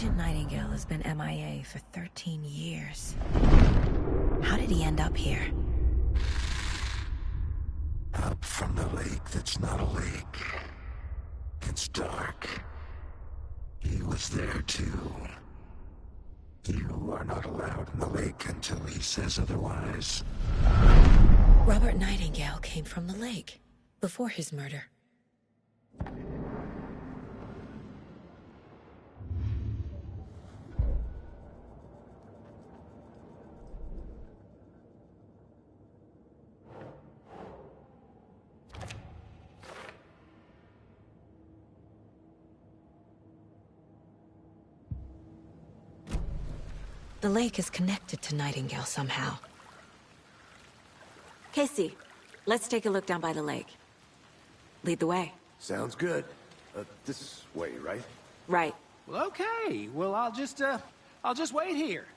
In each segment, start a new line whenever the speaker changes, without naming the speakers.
Agent Nightingale has been MIA for 13 years. How did he end up here?
Up from the lake that's not a lake. It's dark. He was there too. You are not allowed in the lake until he says otherwise.
Robert Nightingale came from the lake, before his murder. The lake is connected to Nightingale somehow. Casey, let's take a look down by the lake. Lead the way.
Sounds good. This way, right?
Right.
Well, okay. Well, I'll just wait here.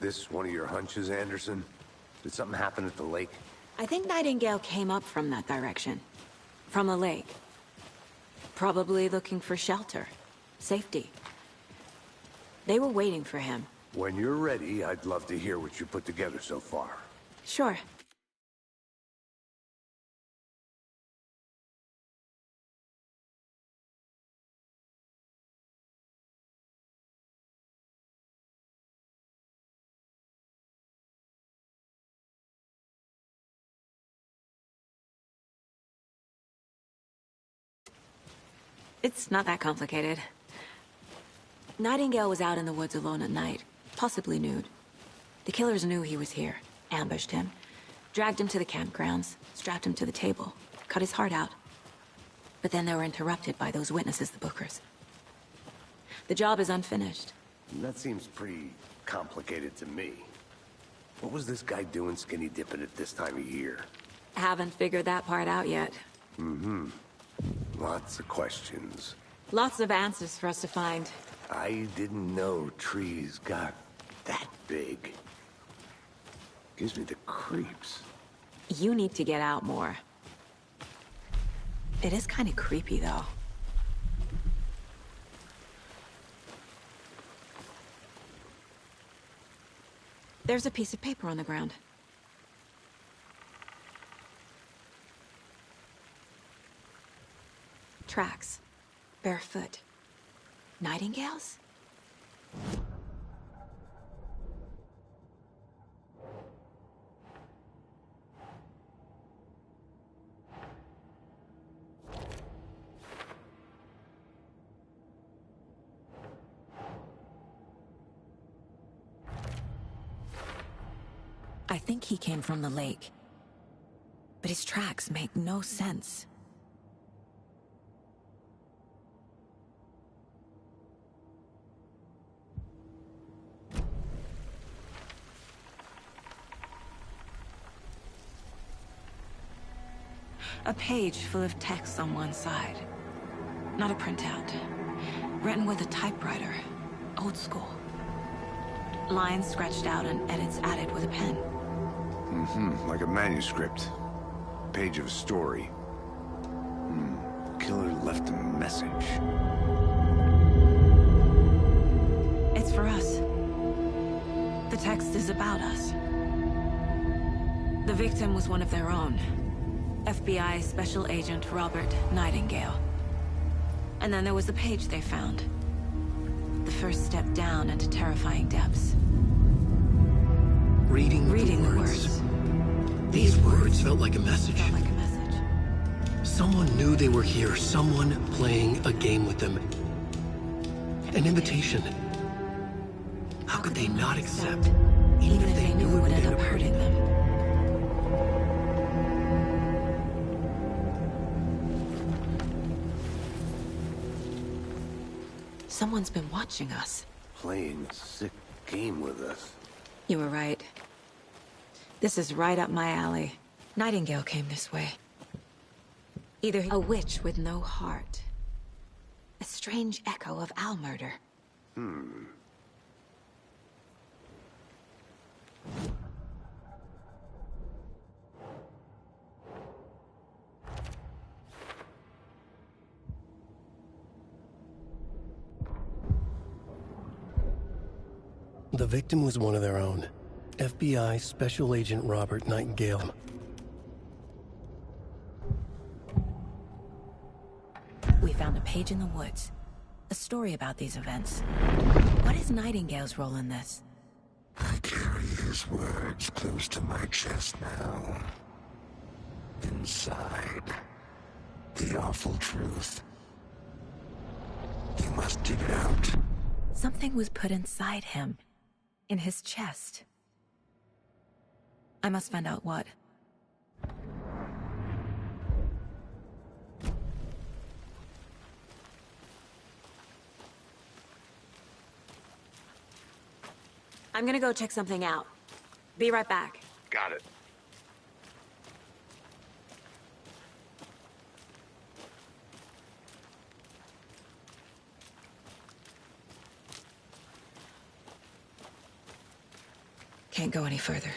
This one of your hunches, Anderson? Did something happen at the lake?
I think Nightingale came up from that direction. From the lake. Probably looking for shelter. Safety. They were waiting for him.
When you're ready, I'd love to hear what you put together so far.
Sure. It's not that complicated. Nightingale was out in the woods alone at night, possibly nude. The killers knew he was here, ambushed him, dragged him to the campgrounds, strapped him to the table, cut his heart out. But then they were interrupted by those witnesses, the Bookers. The job is unfinished.
That seems pretty complicated to me. What was this guy doing skinny dipping at this time of year?
Haven't figured that part out yet.
Mm-hmm. Lots of questions.
Lots of answers for us to find.
I didn't know trees got that big. Gives me the creeps.
You need to get out more. It is kind of creepy, though. There's a piece of paper on the ground. Tracks. Barefoot. Nightingales? I think he came from the lake. But his tracks make no sense. A page full of text on one side. Not a printout. Written with a typewriter. Old school. Lines scratched out and edits added with a pen.
Mm-hmm, like a manuscript. Page of a story. Killer left a message.
It's for us. The text is about us. The victim was one of their own. FBI Special Agent Robert Nightingale. And then there was the page they found. The first step down into terrifying depths.
Reading the words. These words felt like a message. Someone knew they were here, someone playing a game with them. An invitation. How could they not accept, even if they knew it would end up hurting them?
Someone's been watching us.
Playing a sick game with us.
You were right. This is right up my alley. Nightingale came this way. Either a witch with no heart. A strange echo of Al murder.
The victim was one of their own. FBI Special Agent Robert Nightingale.
We found a page in the woods. A story about these events. What is Nightingale's role in this?
I carry his words close to my chest now. Inside, the awful truth. You must dig it out.
Something was put inside him. In his chest. I must find out what. I'm gonna go check something out. Be right back.
Got it.
Can't go any further.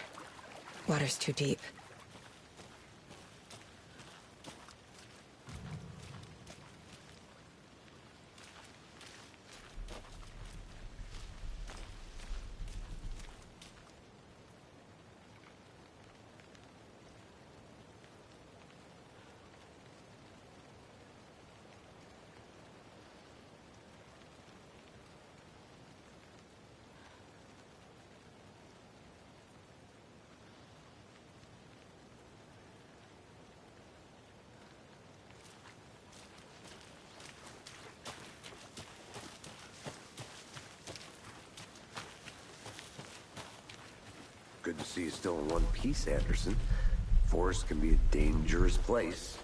Water's too deep.
Good to see you still in one piece, Anderson. Forest can be a dangerous place.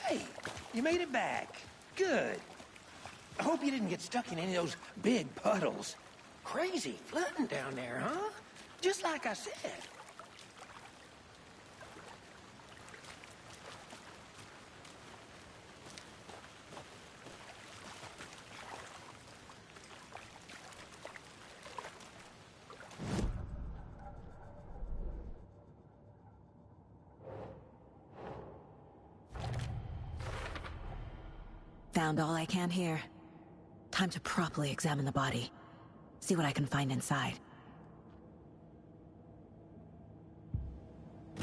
Hey, you made it back. Good. I hope you didn't get stuck in any of those big puddles. Crazy flooding down there, huh? Just like I said.
Found all I can here. Time to properly examine the body. See what I can find inside.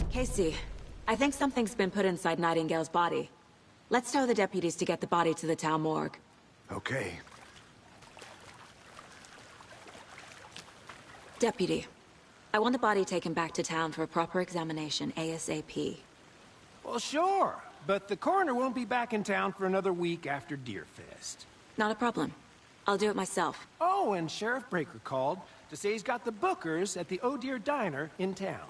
Casey, I think something's been put inside Nightingale's body. Let's tell the deputies to get the body to the town morgue.
Okay.
Deputy, I want the body taken back to town for a proper examination ASAP.
Well, sure. But the coroner won't be back in town for another week after Deerfest.
Not a problem. I'll do it myself.
Oh, and Sheriff Breaker called to say he's got the bookers at the Oh Dear Diner in town.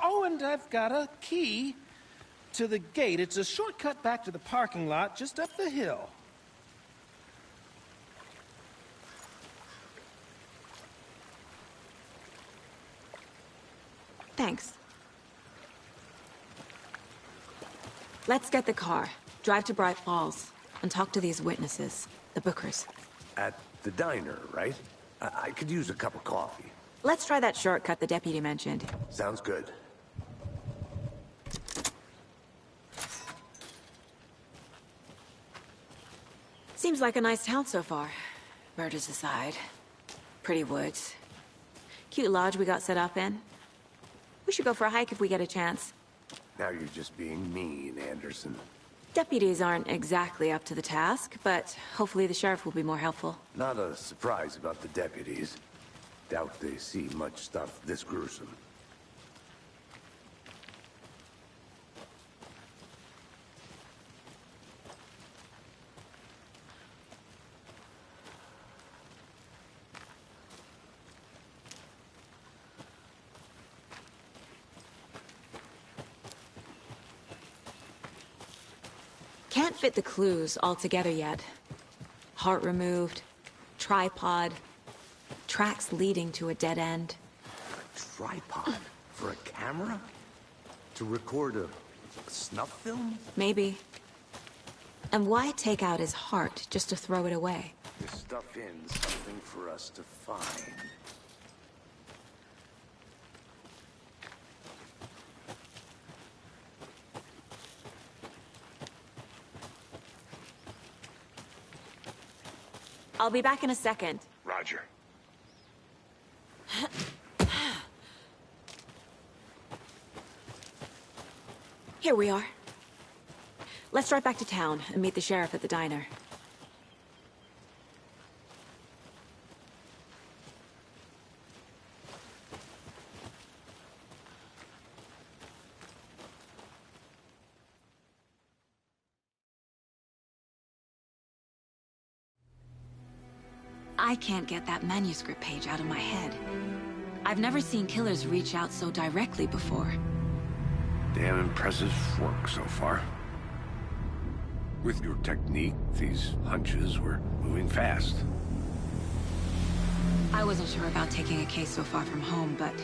Oh, and I've got a key to the gate. It's a shortcut back to the parking lot just up the hill.
Thanks. Let's get the car, drive to Bright Falls, and talk to these witnesses, the bookers.
At the diner, right? I could use a cup of coffee.
Let's try that shortcut the deputy mentioned.
Sounds good.
Seems like a nice town so far. Murders aside. Pretty woods. Cute lodge we got set up in. We should go for a hike if we get a chance.
Now you're just being mean, Anderson.
Deputies aren't exactly up to the task, but hopefully the sheriff will be more helpful.
Not a surprise about the deputies. Doubt they see much stuff this gruesome.
Can't fit the clues all together yet. Heart removed, tripod, tracks leading to a dead end.
A tripod? For a camera? To record a snuff film?
Maybe. And why take out his heart just to throw it away?
To stuff in something for us to find.
I'll be back in a second.
Roger.
Here we are. Let's drive back to town and meet the sheriff at the diner. I can't get that manuscript page out of my head. I've never seen killers reach out so directly before.
Damn impressive work so far. With your technique, these hunches were moving fast.
I wasn't sure about taking a case so far from home, but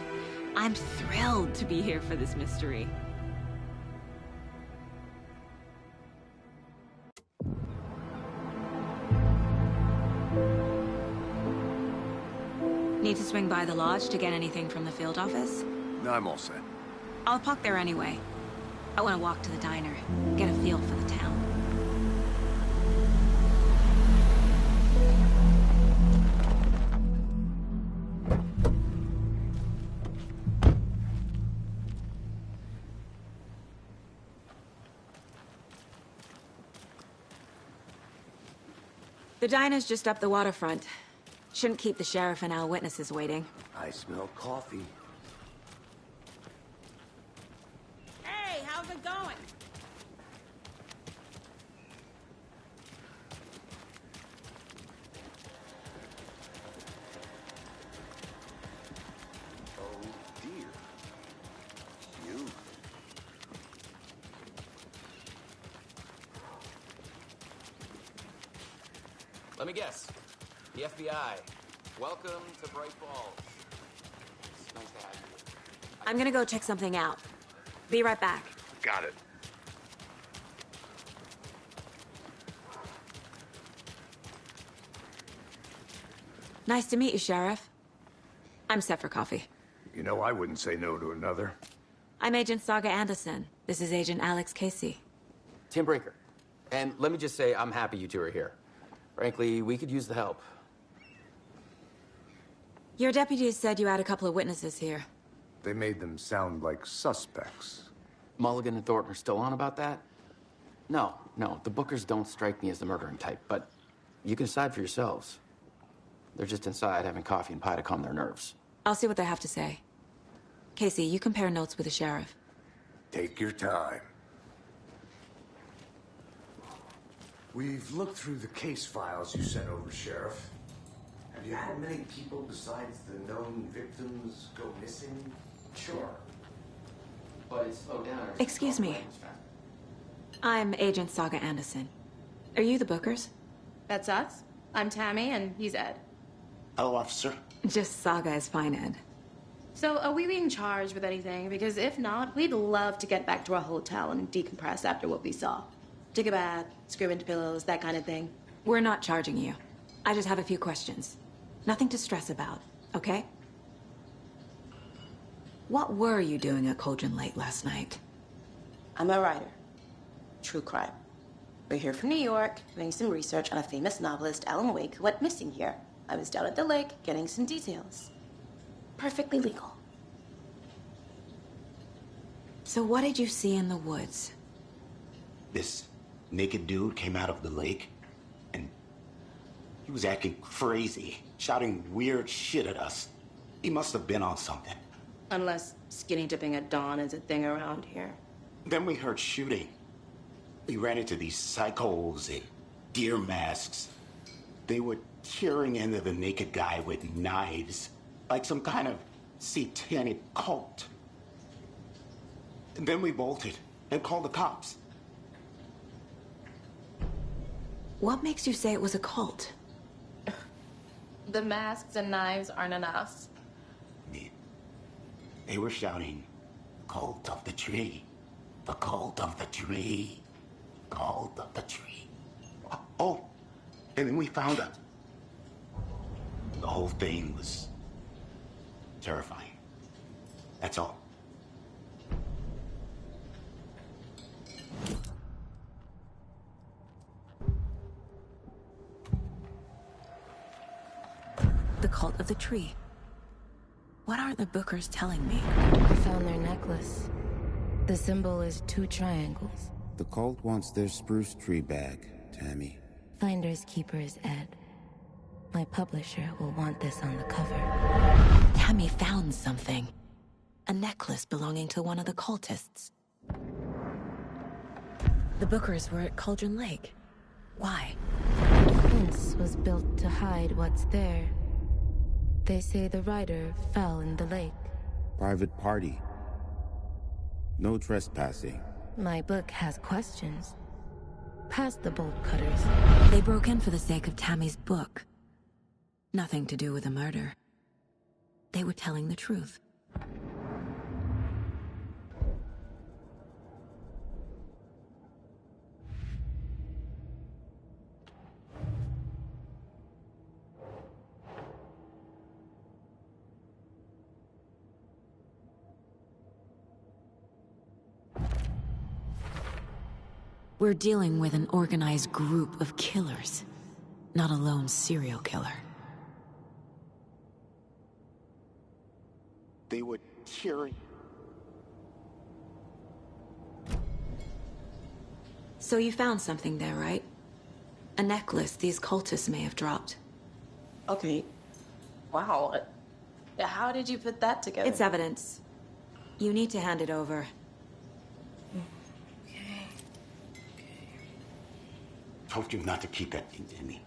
I'm thrilled to be here for this mystery. Need to swing by the lodge to get anything from the field office?
No, I'm all set.
I'll park there anyway. I want to walk to the diner, get a feel for the town. The diner's just up the waterfront. Shouldn't keep the sheriff and our witnesses waiting.
I smell coffee.
Hey, how's it going?
Oh dear. You.
Let me guess. The FBI. Welcome to Bright Falls. It's nice to have you.
I'm gonna go check something out. Be right back.
Got it.
Nice to meet you, Sheriff. I'm set for coffee.
You know, I wouldn't say no to another.
I'm Agent Saga Anderson. This is Agent Alex Casey.
Tim Brinker. And let me just say, I'm happy you two are here. Frankly, we could use the help.
Your deputies said you had a couple of witnesses here.
They made them sound like suspects.
Mulligan and Thornton are still on about that? No, the Bookers don't strike me as the murdering type, but you can decide for yourselves. They're just inside having coffee and pie to calm their nerves.
I'll see what they have to say. Casey, you compare notes with the sheriff.
Take your time. We've looked through the case files you sent over, Sheriff. Have you had many people besides the known victims go missing?
Sure. But it's slowed down.
Excuse me. I'm Agent Saga Anderson. Are you the Bookers?
That's us. I'm Tammy, and he's Ed.
Hello, officer.
Just Saga is fine, Ed.
So, are we being charged with anything? Because if not, we'd love to get back to our hotel and decompress after what we saw. Take a bath, scream into pillows, that kind of thing.
We're not charging you. I just have a few questions. Nothing to stress about, okay? What were you doing at Cauldron Lake last night?
I'm a writer. True crime. We're here from New York, doing some research on a famous novelist, Alan Wake, who went missing here. I was down at the lake, getting some details. Perfectly legal.
So what did you see in the woods?
This naked dude came out of the lake, and he was acting crazy, shouting weird shit at us. He must have been on something.
Unless skinny dipping at dawn is a thing around here.
Then we heard shooting. We ran into these psychos in deer masks. They were tearing into the naked guy with knives, like some kind of satanic cult. And then we bolted and called the cops.
What makes you say it was a cult?
The masks and knives aren't enough.
They were shouting, "Cult of the tree, the cult of the tree, cult of the tree." Oh, and then we found them. The whole thing was terrifying. That's all.
The cult of the tree. What aren't the Bookers telling me?
I found their necklace. The symbol is 2 triangles.
The cult wants their spruce tree bag, Tammy.
Finders keepers, Ed. My publisher will want this on the cover.
Tammy found something. A necklace belonging to one of the cultists. The Bookers were at Cauldron Lake. Why?
The fence was built to hide what's there. They say the rider fell in the lake.
Private party. No trespassing.
My book has questions. Past the bolt cutters.
They broke in for the sake of Tammy's book. Nothing to do with a murder. They were telling the truth. We're dealing with an organized group of killers, not a lone serial killer.
They were cheering.
So you found something there, right? A necklace these cultists may have dropped.
Okay. Wow. How did you put that together?
It's evidence. You need to hand it over.
Told you not to keep that thing to me.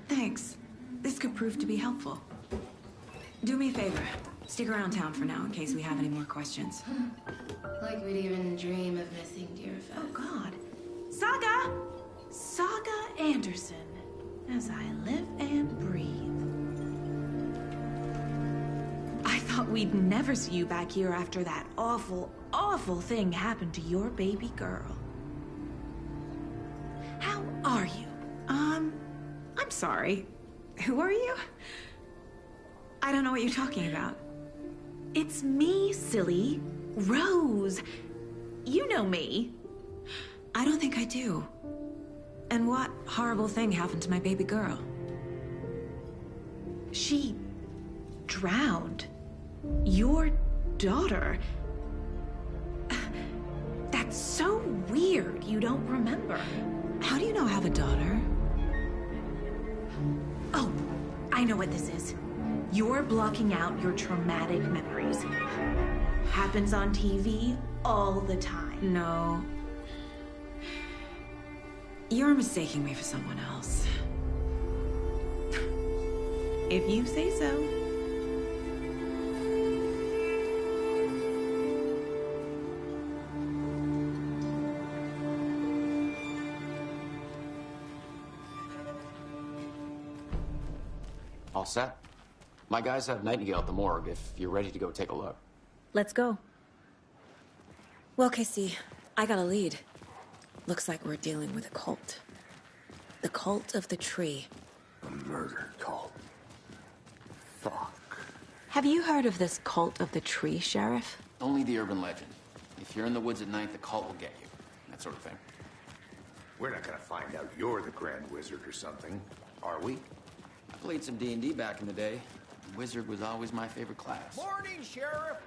Thanks. This could prove to be helpful. Do me a favor. Stick around town for now in case we have any more questions.
Like we'd even dream of missing Deerfest.
Oh, God. Saga! Saga Anderson. As I live and breathe. I thought we'd never see you back here after that awful, awful thing happened to your baby girl. How are you? I'm sorry. Who are you? I don't know what you're talking about. It's me, silly. Rose. You know me.
I don't think I do. And what horrible thing happened to my baby girl?
She drowned. Your daughter. That's so weird you don't remember.
How do you know I have a daughter?
Oh, I know what this is. You're blocking out your traumatic memories. Happens on TV all the time.
No. You're mistaking me for someone else.
If you say so.
All set? My guys have Nightingale at the morgue if you're ready to go take a look.
Let's go. Well, Casey, I got a lead. Looks like we're dealing with a cult. The cult of the tree.
A murder cult. Fuck.
Have you heard of this cult of the tree, Sheriff?
Only the urban legend. If you're in the woods at night, the cult will get you. That sort of thing.
We're not gonna find out you're the Grand Wizard or something, are we?
I played some D&D back in the day. Wizard was always my favorite class.
Morning, Sheriff.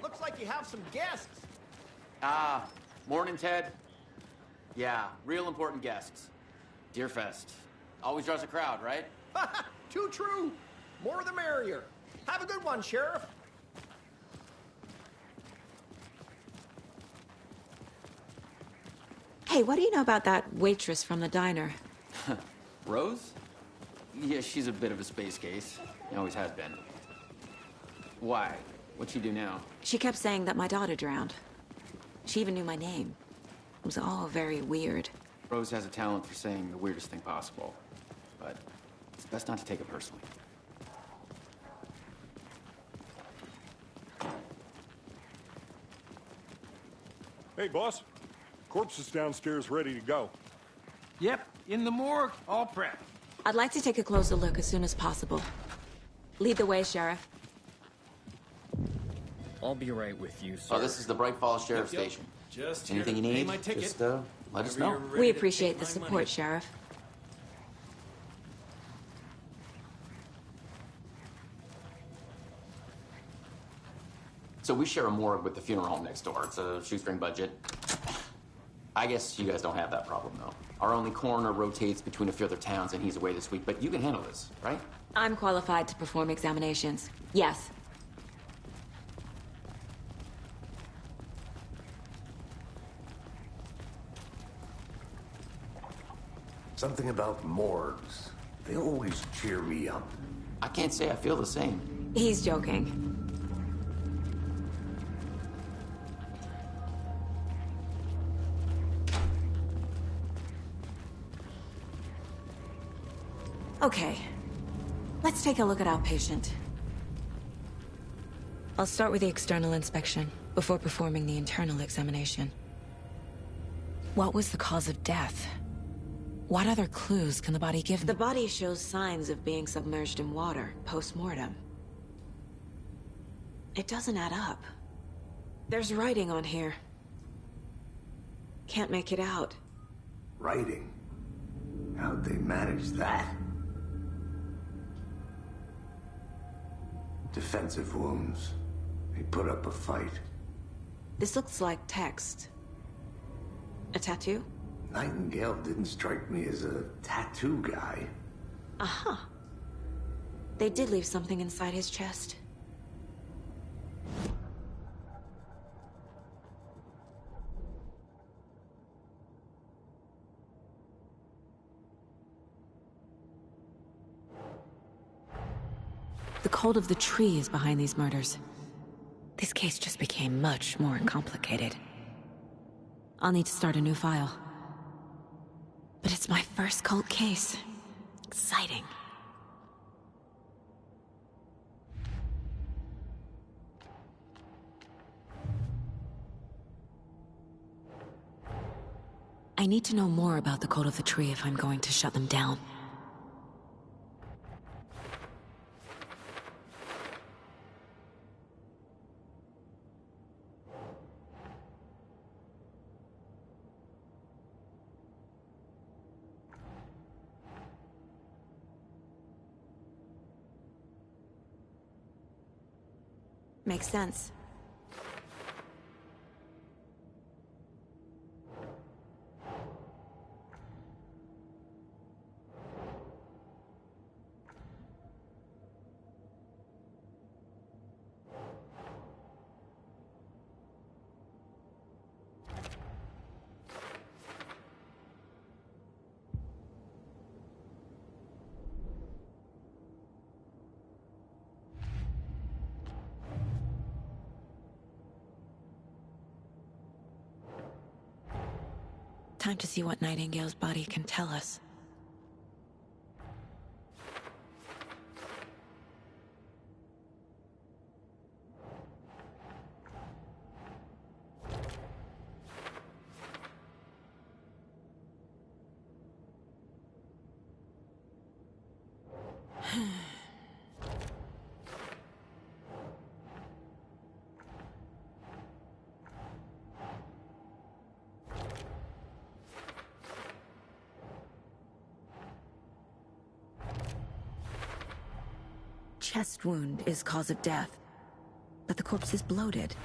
Looks like you have some guests.
Ah, morning, Ted. Yeah, real important guests. Deerfest. Always draws a crowd, right?
Too true. More the merrier. Have a good one, Sheriff.
Hey, what do you know about that waitress from the diner?
Rose? Yeah, she's a bit of a space case. Always has been. Why? What'd she do now?
She kept saying that my daughter drowned. She even knew my name. It was all very weird.
Rose has a talent for saying the weirdest thing possible. But it's best not to take it personally.
Hey, boss. Corpse is downstairs ready to go.
Yep, in the morgue, all prepped.
I'd like to take a closer look as soon as possible. Lead the way, Sheriff.
I'll be right with you, sir.
Oh, this is the Bright Falls Sheriff Station.
Just
anything you
here to pay
need,
my ticket.
just let us know.
We appreciate the support, Sheriff.
So we share a morgue with the funeral home next door. It's a shoestring budget. I guess you guys don't have that problem, though. Our only coroner rotates between a few other towns, and he's away this week. But you can handle this, right?
I'm qualified to perform examinations. Yes.
Something about morgues. They always cheer me up.
I can't say I feel the same.
He's joking. Okay, let's take a look at our patient. I'll start with the external inspection before performing the internal examination. What was the cause of death? What other clues can the body give me? The body shows signs of being submerged in water post-mortem. It doesn't add up. There's writing on here. Can't make it out.
Writing? How'd they manage that? Defensive wounds. He put up a fight.
This looks like text. A tattoo?
Nightingale didn't strike me as a tattoo guy.
Uh-huh. They did leave something inside his chest. The cult of the tree is behind these murders. This case just became much more complicated. I'll need to start a new file. But it's my first cult case. Exciting. I need to know more about the cult of the tree if I'm going to shut them down. Makes sense. Time to see what Nightingale's body can tell us. Chest wound is cause of death, but the corpse is bloated.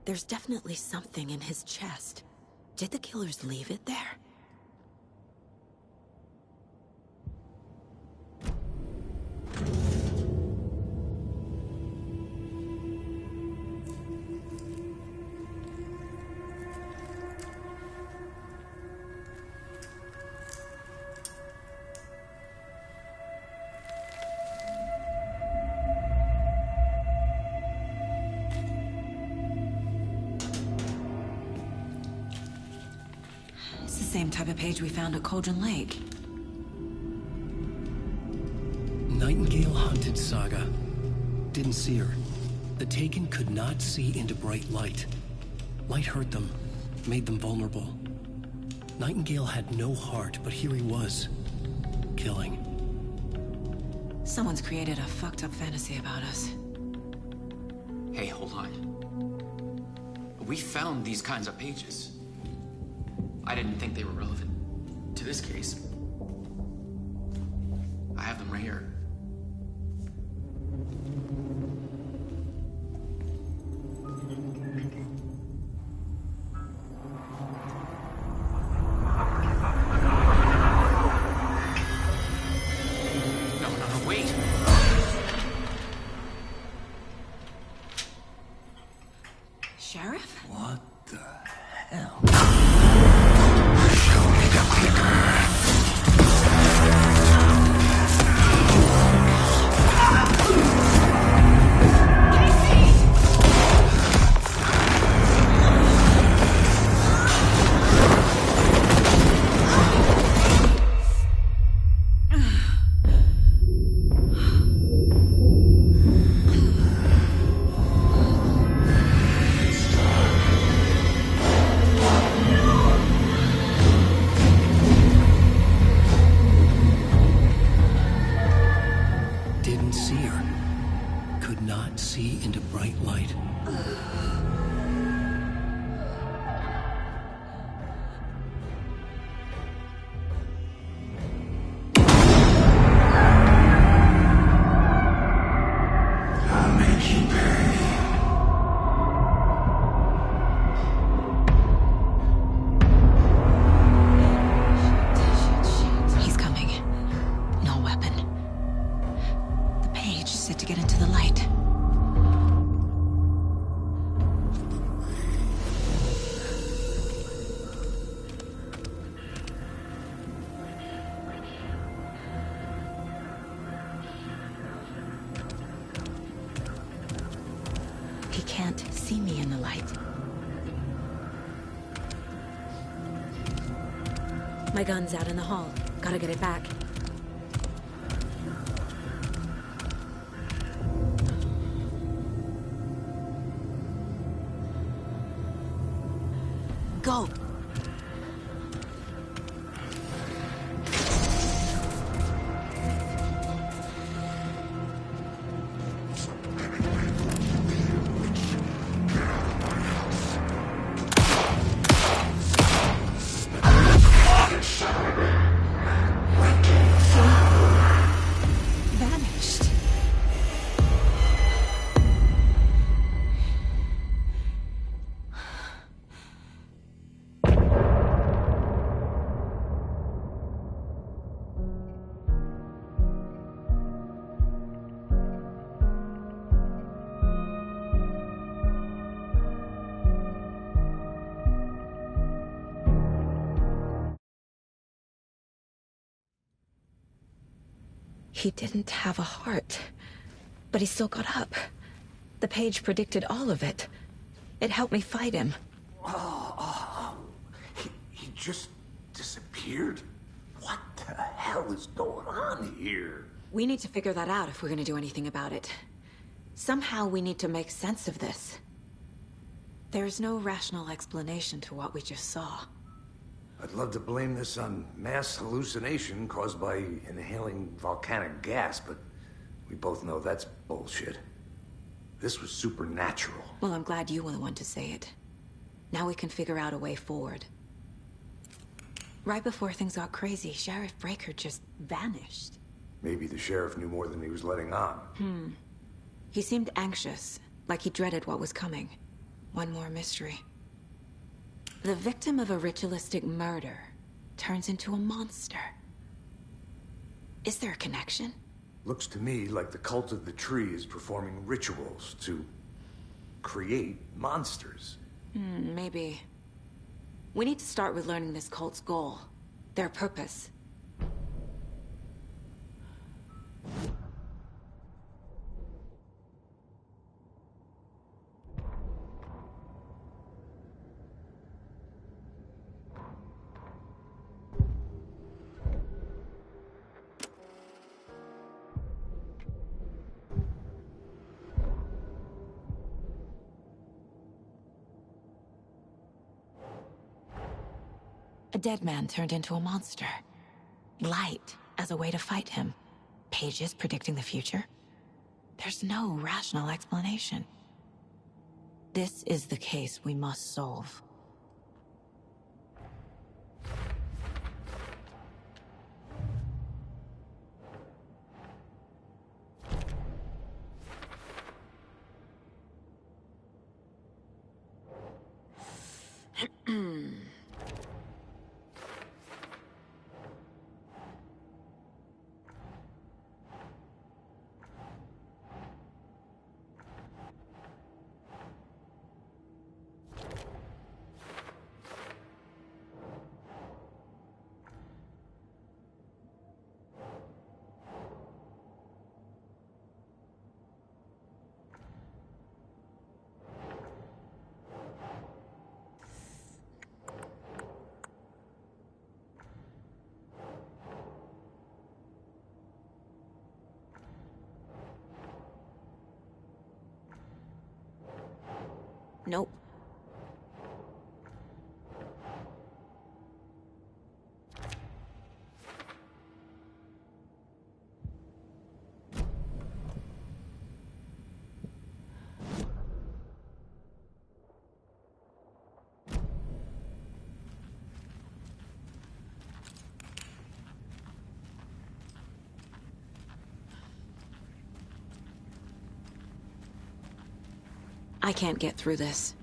There's definitely something in his chest. Did the killers leave it there? same type of page we found at Cauldron Lake.
Nightingale hunted Saga. Didn't see her. The Taken could not see into bright light. Light hurt them, made them vulnerable. Nightingale had no heart, but here he was, killing.
Someone's created a fucked up fantasy about us.
Hey, hold on. We found these kinds of pages. I didn't think they were relevant to this case. I have them right here. No, wait!
Sheriff?
What the hell?
Show me the clicker.
Didn't see her. Could not see into bright light.
I'll make you pay.
He's coming. No weapon. The page said to get into the light. He can't see me in the light. My gun's out in the hall. Gotta get it back. Go! Vanished. He didn't have a heart, but he still got up. The page predicted all of it. It helped me fight him.
He just disappeared? What the hell is going on here?
We need to figure that out if we're gonna do anything about it. Somehow we need to make sense of this. There's no rational explanation to what we just saw.
I'd love to blame this on mass hallucination caused by inhaling volcanic gas, but we both know that's bullshit. This was supernatural.
Well, I'm glad you were the one to say it. Now we can figure out a way forward. Right before things got crazy, Sheriff Breaker just vanished.
Maybe the sheriff knew more than he was letting on.
He seemed anxious, like he dreaded what was coming. One more mystery. The victim of a ritualistic murder turns into a monster. Is there a connection?
Looks to me like the cult of the tree is performing rituals to create monsters.
Maybe. We need to start with learning this cult's goal, their purpose. dead man turned into a monster. Light as a way to fight him. Pages predicting the future. There's no rational explanation. This is the case we must solve. Nope. I can't get through this.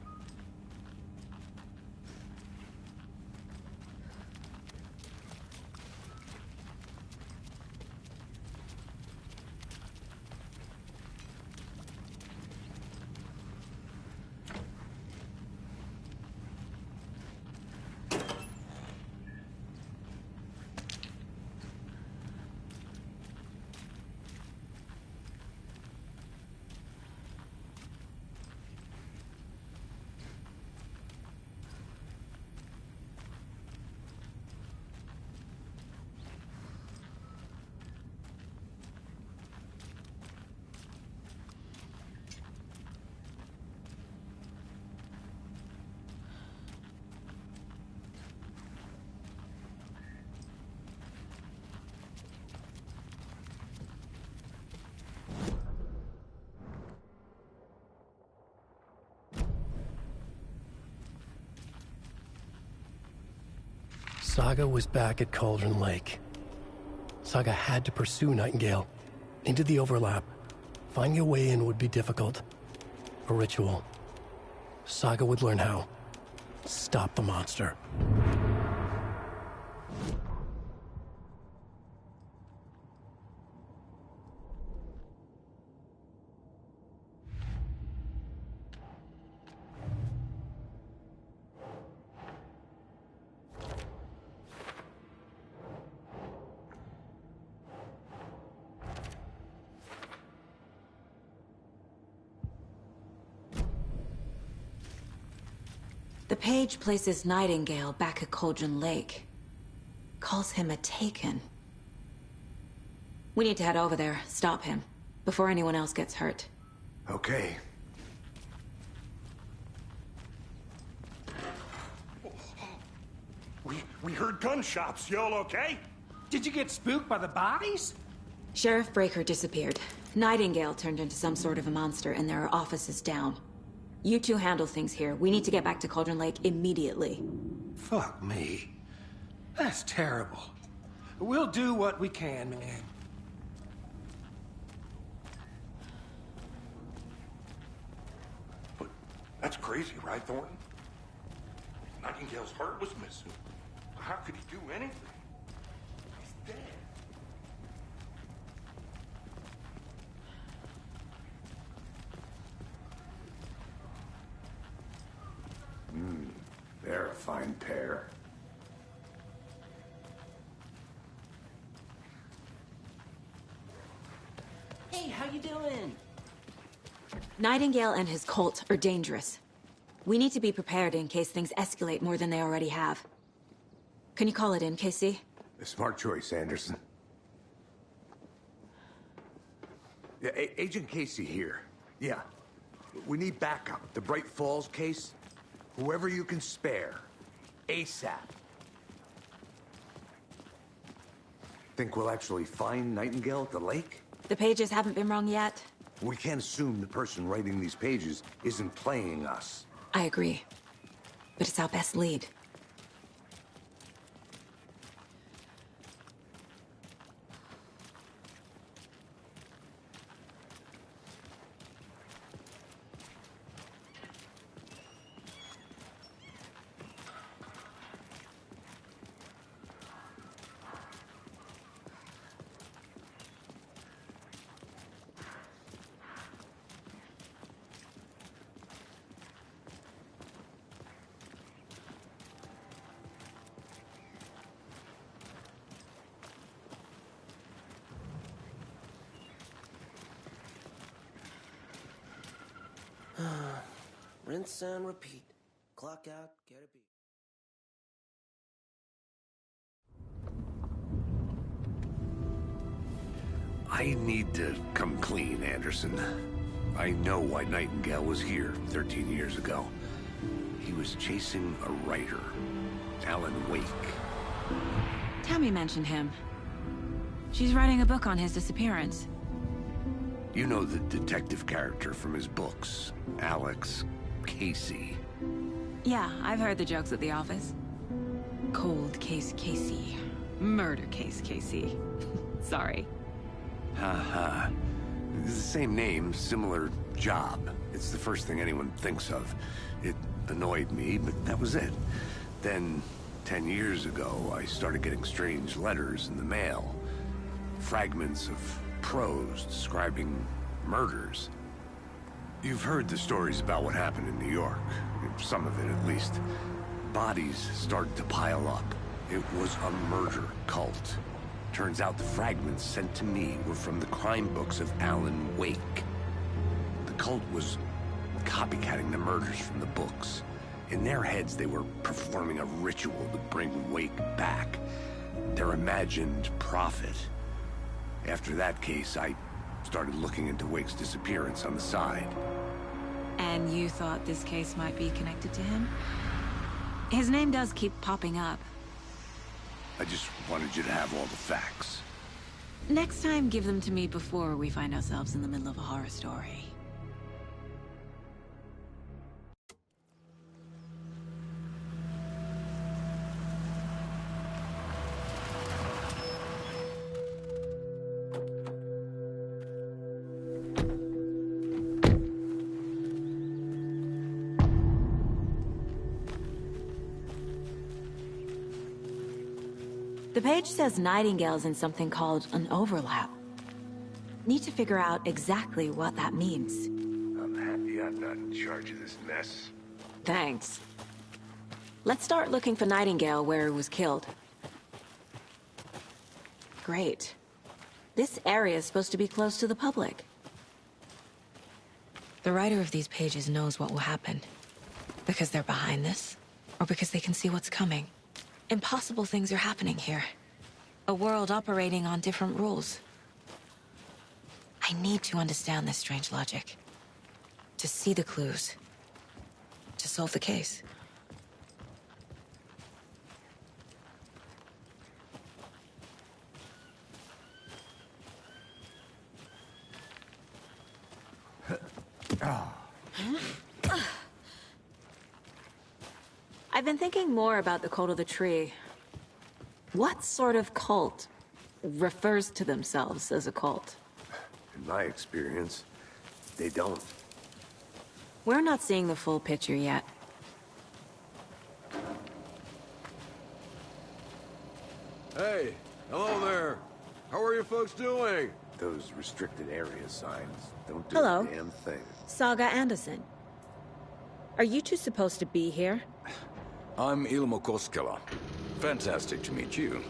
Saga was back at Cauldron Lake. Saga had to pursue Nightingale into the overlap. Finding a way in would be difficult. A ritual. Saga would learn how. Stop the monster.
The page places Nightingale back at Cauldron Lake. Calls him a Taken. We need to head over there, stop him, before anyone else gets hurt.
Okay.
We heard gunshots. Y'all okay?
Did you get spooked by the bodies?
Sheriff Breaker disappeared. Nightingale turned into some sort of a monster, and there are offices down. You two handle things here. We need to get back to Cauldron Lake immediately.
Fuck me. That's terrible. We'll do what we can, man.
But that's crazy, right, Thornton? Nightingale's heart was missing. How could he do anything? He's dead.
They're a fine pair.
Hey, how you doing?
Nightingale and his cult are dangerous. We need to be prepared in case things escalate more than they already have. Can you call it in, KC?
A smart choice, Anderson. Yeah, Agent Casey here. Yeah. We need backup. The Bright Falls case. Whoever you can spare. ASAP. Think we'll actually find Nightingale at the lake?
The pages haven't been wrong yet.
We can't assume the person writing these pages isn't playing us.
I agree. But it's our best lead.
Rinse and repeat. Clock out, get a beat.
I need to come clean, Anderson. I know why Nightingale was here 13 years ago. He was chasing a writer, Alan Wake.
Tammy mentioned him. She's writing a book on his disappearance.
You know the detective character from his books, Alex Casey.
Yeah, I've heard the jokes at the office. Cold case Casey. Murder case Casey. Sorry.
Haha. It's the same name, similar job. It's the first thing anyone thinks of. It annoyed me, but that was it. Then, 10 years ago, I started getting strange letters in the mail. Fragments of prose describing murders. You've heard the stories about what happened in New York. Some of it, at least. Bodies started to pile up. It was a murder cult. Turns out the fragments sent to me were from the crime books of Alan Wake. The cult was copycatting the murders from the books. In their heads, they were performing a ritual to bring Wake back. Their imagined prophet. After that case, I started looking into Wake's disappearance on the side.
And you thought this case might be connected to him? His name does keep popping up.
I just wanted you to have all the facts.
Next time, give them to me before we find ourselves in the middle of a horror story. The page says Nightingale's in something called an overlap. Need to figure out exactly what that means.
I'm happy I'm not in charge of this mess.
Thanks. Let's start looking for Nightingale where he was killed. Great. This area is supposed to be close to the public. The writer of these pages knows what will happen. Because they're behind this, or because they can see what's coming. Impossible things are happening here. A world operating on different rules. I need to understand this strange logic. To see the clues. To solve the case. I've been thinking more about the cult of the tree. What sort of cult refers to themselves as a cult?
In my experience, they don't.
We're not seeing the full picture yet.
Hey, hello there. How are you folks doing?
Those restricted area signs don't do
Hello.
a damn thing.
Saga Anderson. Are you two supposed to be here?
I'm Ilmo Koskela. Fantastic to meet you.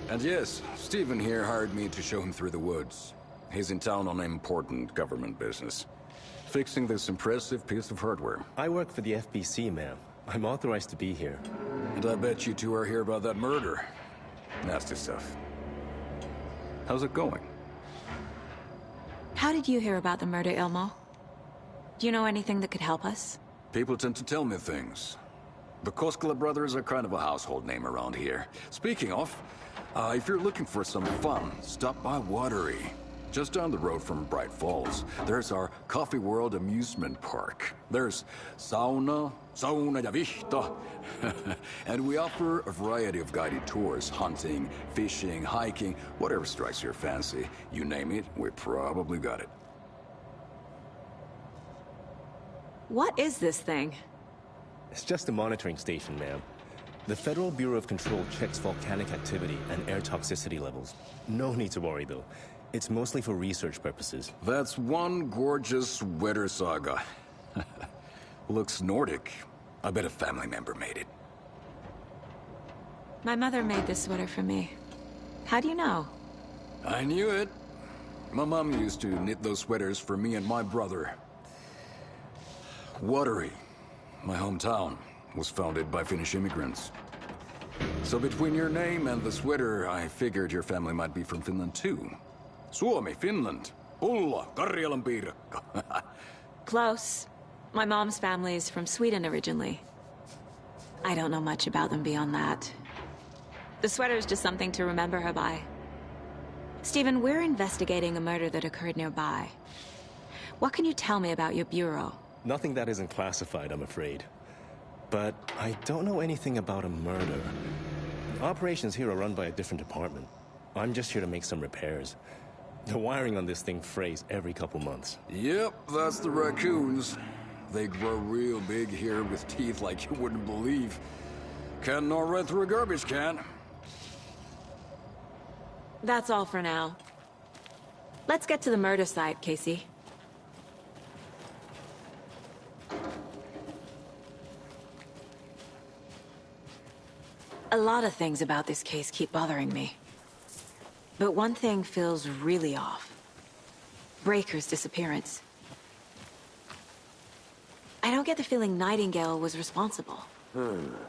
And yes, Stephen here hired me to show him through the woods. He's in town on important government business. Fixing this impressive piece of hardware.
I work for the FBC, ma'am. I'm authorized to be here.
And I bet you two are here about that murder. Nasty stuff. How's it going?
How did you hear about the murder, Ilmo? Do you know anything that could help us?
People tend to tell me things. The Koskela brothers are kind of a household name around here. Speaking of, If you're looking for some fun, stop by Watery. Just down the road from Bright Falls, there's our Coffee World amusement park. There's sauna ja vihta. And we offer a variety of guided tours, hunting, fishing, hiking, whatever strikes your fancy. You name it, we probably got it.
What is this thing?
It's just a monitoring station, ma'am. The Federal Bureau of Control checks volcanic activity and air toxicity levels. No need to worry, though. It's mostly for research purposes.
That's one gorgeous sweater saga. Looks Nordic. I bet a family member made it.
My mother made this sweater for me. How do you know?
I knew it. My mom used to knit those sweaters for me and my brother. Watery, my hometown, was founded by Finnish immigrants. So between your name and the sweater, I figured your family might be from Finland too. Suomi, Finland. Ulla, Karjalan piirakka.
Close. My mom's family is from Sweden originally. I don't know much about them beyond that. The sweater is just something to remember her by. Stephen, we're investigating a murder that occurred nearby. What can you tell me about your bureau?
Nothing that isn't classified, I'm afraid. But I don't know anything about a murder. Operations here are run by a different department. I'm just here to make some repairs. The wiring on this thing frays every couple months.
Yep, that's the raccoons. They grow real big here with teeth like you wouldn't believe. Can't gnaw right through a garbage can.
That's all for now. Let's get to the murder site, Casey. A lot of things about this case keep bothering me. But one thing feels really off. Breaker's disappearance. I don't get the feeling Nightingale was responsible.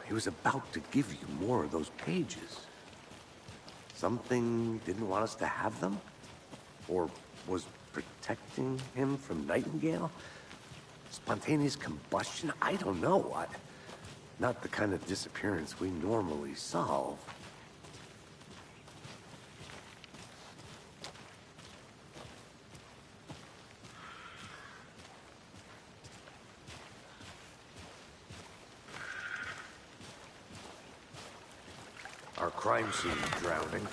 He was about to give you more of those pages. Something didn't want us to have them? Or was protecting him from Nightingale? Spontaneous combustion? I don't know. Not the kind of disappearance we normally solve. Our crime scene drowning.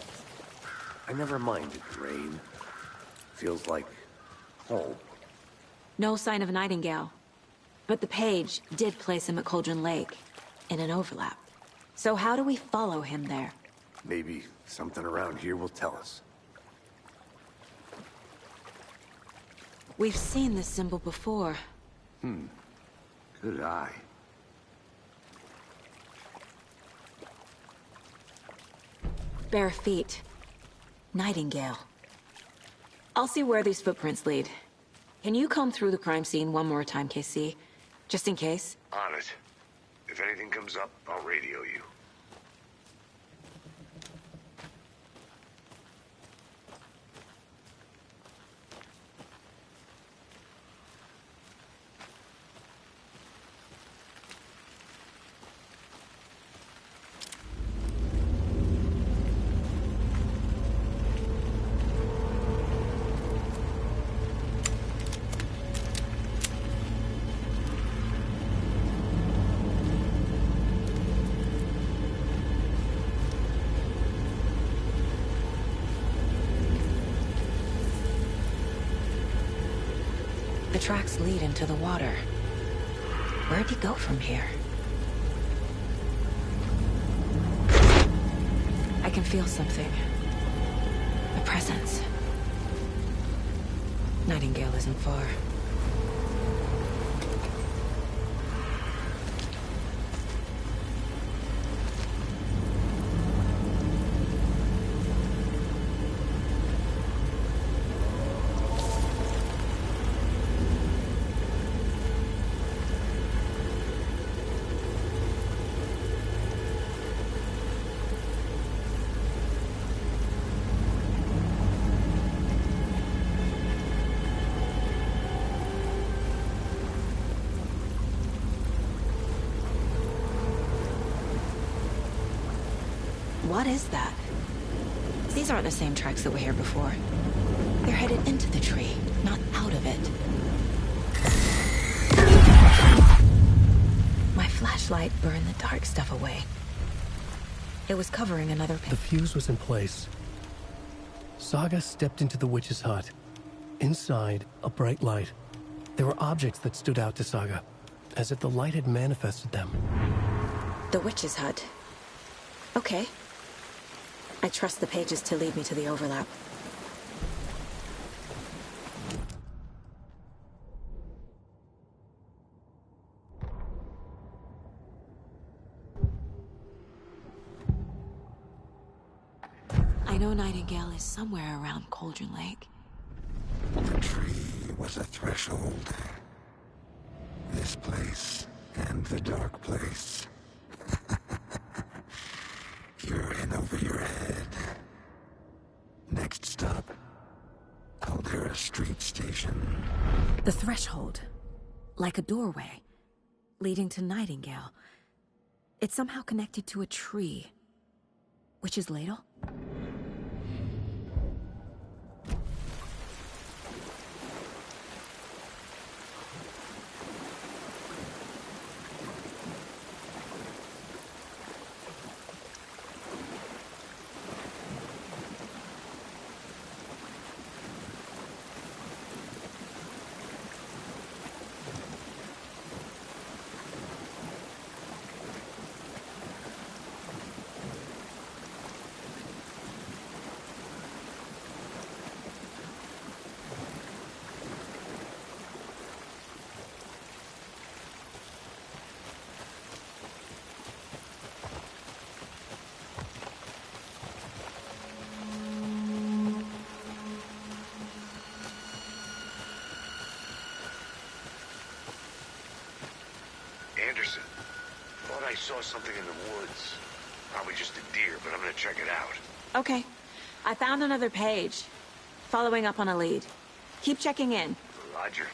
I never minded rain. Feels like home.
No sign of Nightingale. But the page did place him at Cauldron Lake, in an overlap. So how do we follow him there?
Maybe something around here will tell us.
We've seen this symbol before.
Good eye.
Bare feet. Nightingale. I'll see where these footprints lead. Can you comb through the crime scene one more time, KC? Just in case?
On it. If anything comes up, I'll radio you.
The tracks lead into the water. Where'd he go from here? I can feel something. A presence. Nightingale isn't far. What is that? These aren't the same tracks that were here before. They're headed into the tree, not out of it. My flashlight burned the dark stuff away. It was covering another
The fuse was in place. Saga stepped into the witch's hut. Inside, a bright light. There were objects that stood out to Saga, as if the light had manifested them.
The witch's hut. Okay. I trust the pages to lead me to the overlap. I know Nightingale is somewhere around Cauldron Lake.
The tree was a threshold. This place and the dark place. You're in over your head. Next stop, Caldera Street Station.
The threshold. Like a doorway. Leading to Nightingale. It's somehow connected to a tree. Witch's ladle?
Anderson, thought I saw something in the woods. Probably just a deer, but I'm gonna check it out.
Okay. I found another page. Following up on a lead. Keep checking in.
Roger.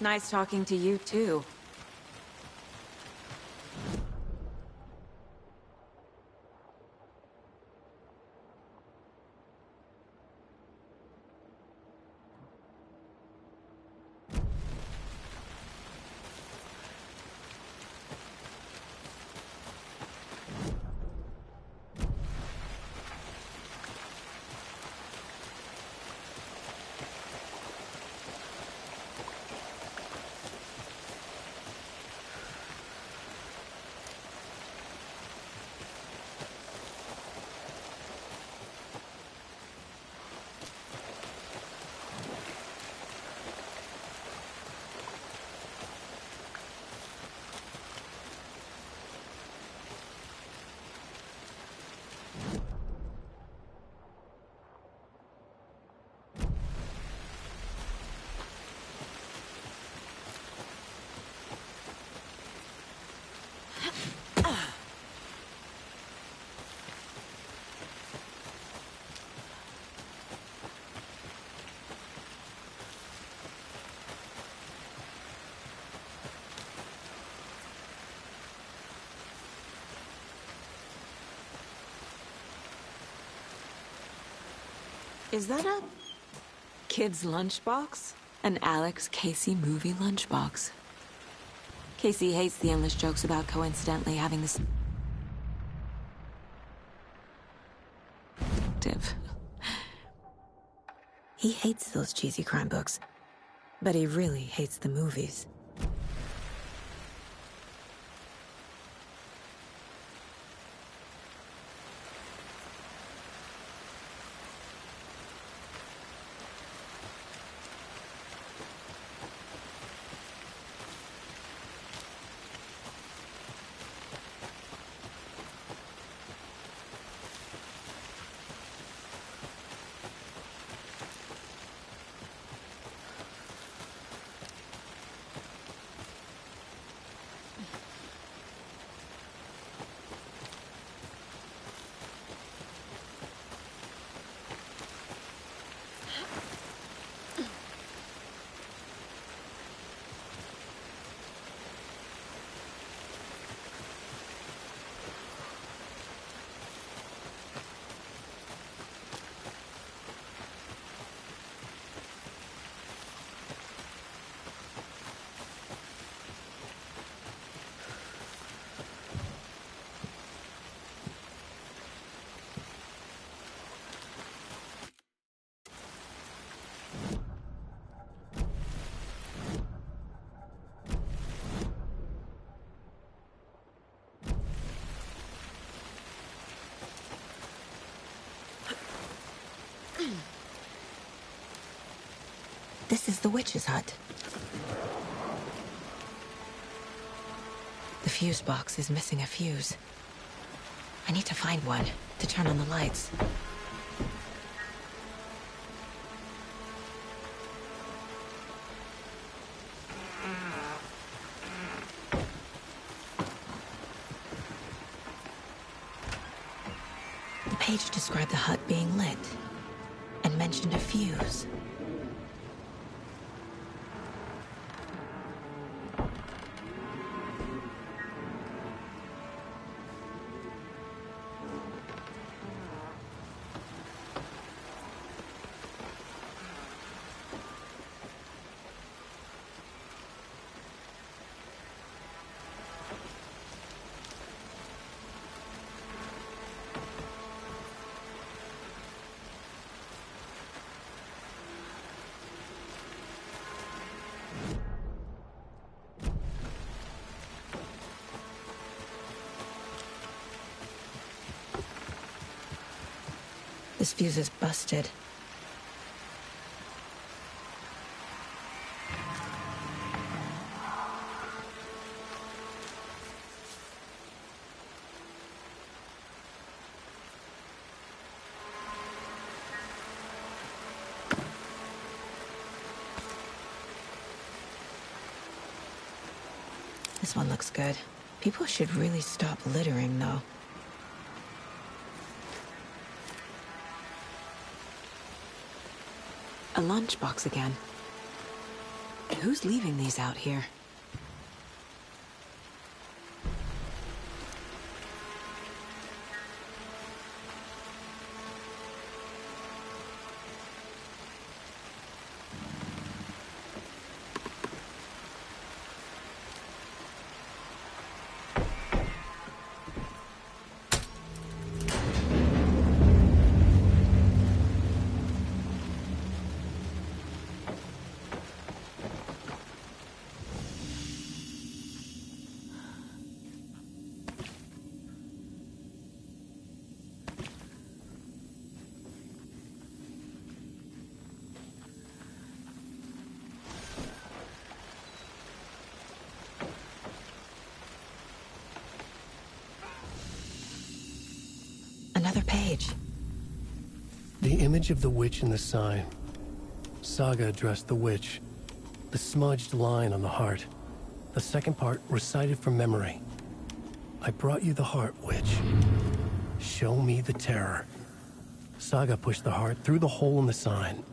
Nice talking to you, too. Is that a kid's lunchbox? An Alex Casey movie lunchbox. Casey hates the endless jokes about coincidentally having this... He hates those cheesy crime books, but he really hates the movies. This is the witch's hut. The fuse box is missing a fuse. I need to find one to turn on the lights. The page described the hut being lit and mentioned a fuse. This fuse is busted. This one looks good. People should really stop littering, though. A lunchbox again. Who's leaving these out here? Another page.
The image of the witch in the sign. Saga addressed the witch. The smudged line on the heart. The second part recited from memory. I brought you the heart, witch. Show me the terror. Saga pushed the heart through the hole in the sign.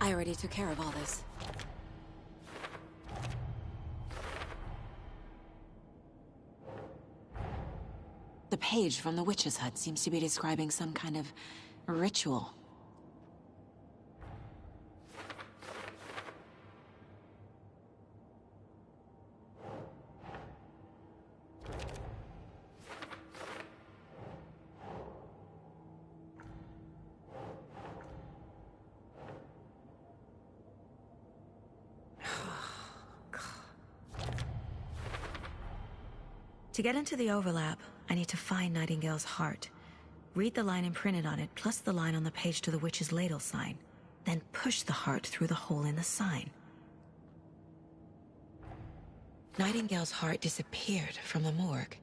I already took care of all this. The page from the witch's hut seems to be describing some kind of ritual. To get into the overlap, I need to find Nightingale's heart. Read the line imprinted on it, plus the line on the page to the witch's ladle sign. Then push the heart through the hole in the sign. Nightingale's heart disappeared from the morgue.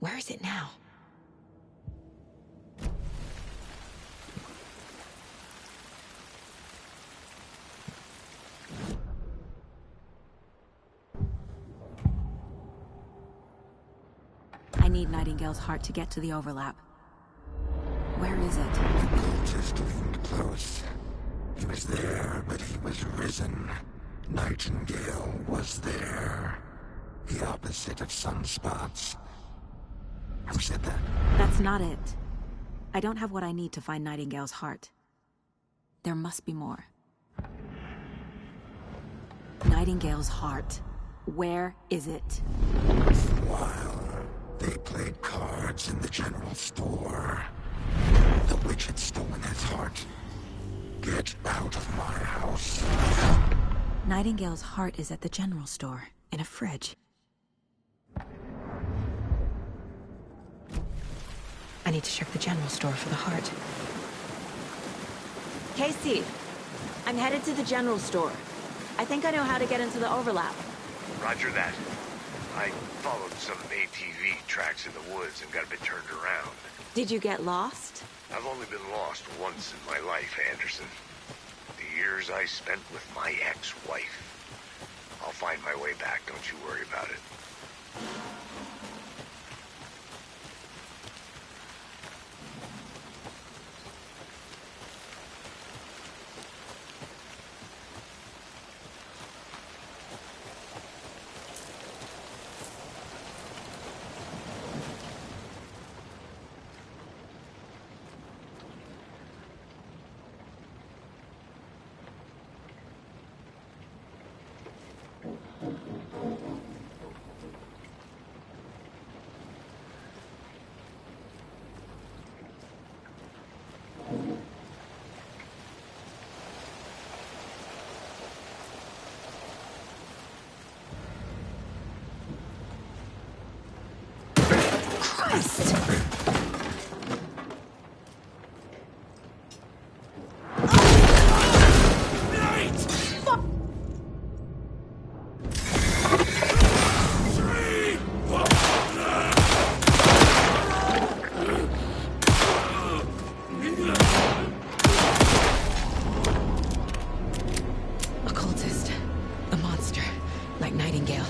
Where is it now? I need Nightingale's heart to get to the overlap. Where is it?
The cultist leaned close. He was there, but he was risen. Nightingale was there. The opposite of sunspots. Who said that?
That's not it. I don't have what I need to find Nightingale's heart. There must be more. Nightingale's heart. Where is it?
While they played cards in the general store, the witch had stolen his heart. Get out of my house.
Nightingale's heart is at the general store, in a fridge. I need to check the general store for the heart. Casey, I'm headed to the general store. I think I know how to get into the overlap.
Roger that. I followed some ATV tracks in the woods and got a bit turned around.
Did you get lost?
I've only been lost once in my life, Anderson. The years I spent with my ex-wife. I'll find my way back, don't you worry about it.
Christ! Occultist. A monster. Like Nightingale.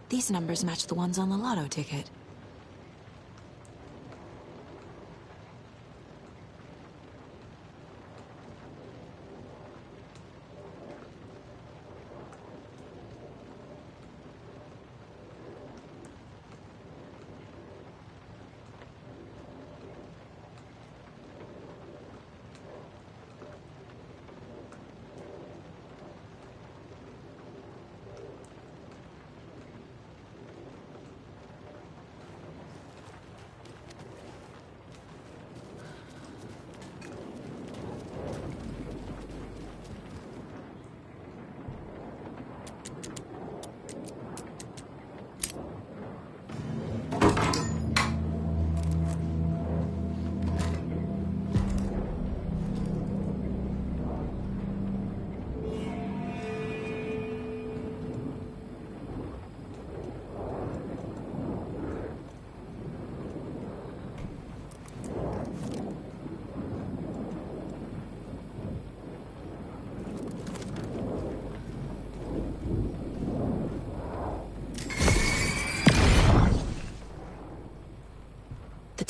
These numbers match the ones on the lotto ticket.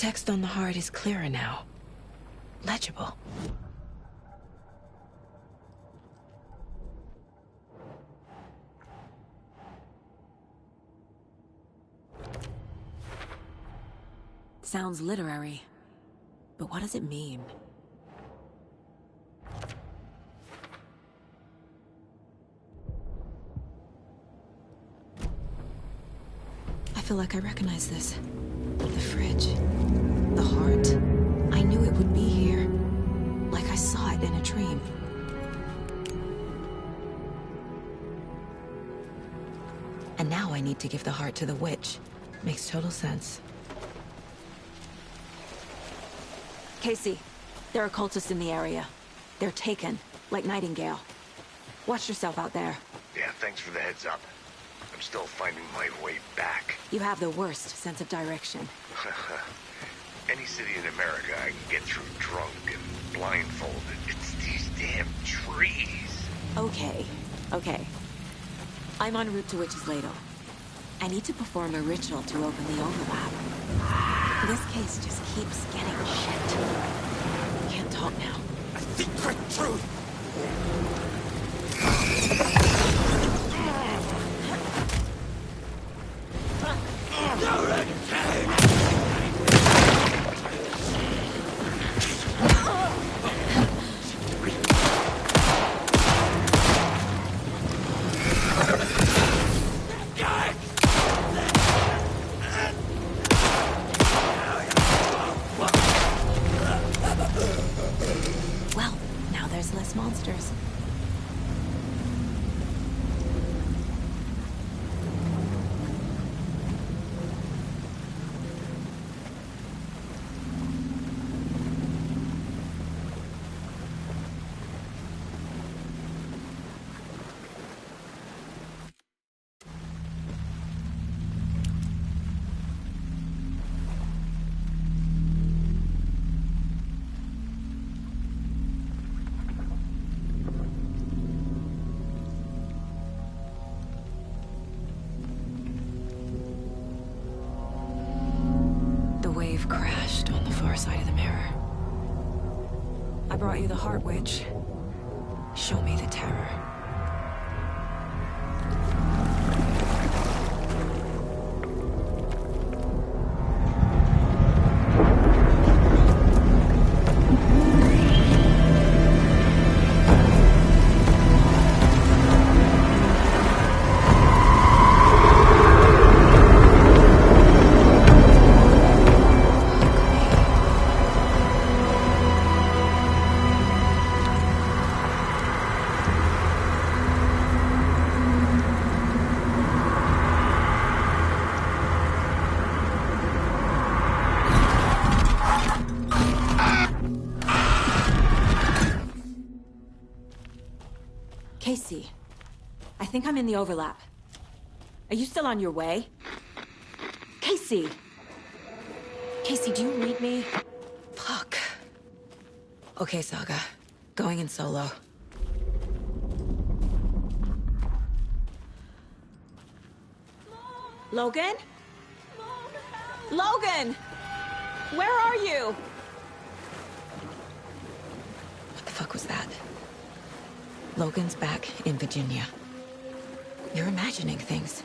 text on the heart is clearer now. Legible. Sounds literary. But what does it mean? I feel like I recognize this. The fridge. The heart. I knew it would be here. Like I saw it in a dream. And now I need to give the heart to the witch. Makes total sense. Casey, there are cultists in the area. They're taken, like Nightingale. Watch yourself out there.
Yeah, thanks for the heads up. I'm still finding my way back.
You have the worst sense of direction.
Any city in America I can get through drunk and blindfolded. It's these damn trees.
Okay. I'm en route to Witch's Ladle. I need to perform a ritual to open the overlap. This case just keeps getting shit. Can't talk now.
A secret truth!
Well, now there's less monsters. Crashed on the far side of the mirror. I brought you the Heart Witch. Show me the terror. Casey, I think I'm in the overlap. Are you still on your way? Casey! Casey, do you read me? Fuck. Okay, Saga. Going in solo. Logan? Logan! Where are you? What the fuck was that? Logan's back in Virginia. You're imagining things.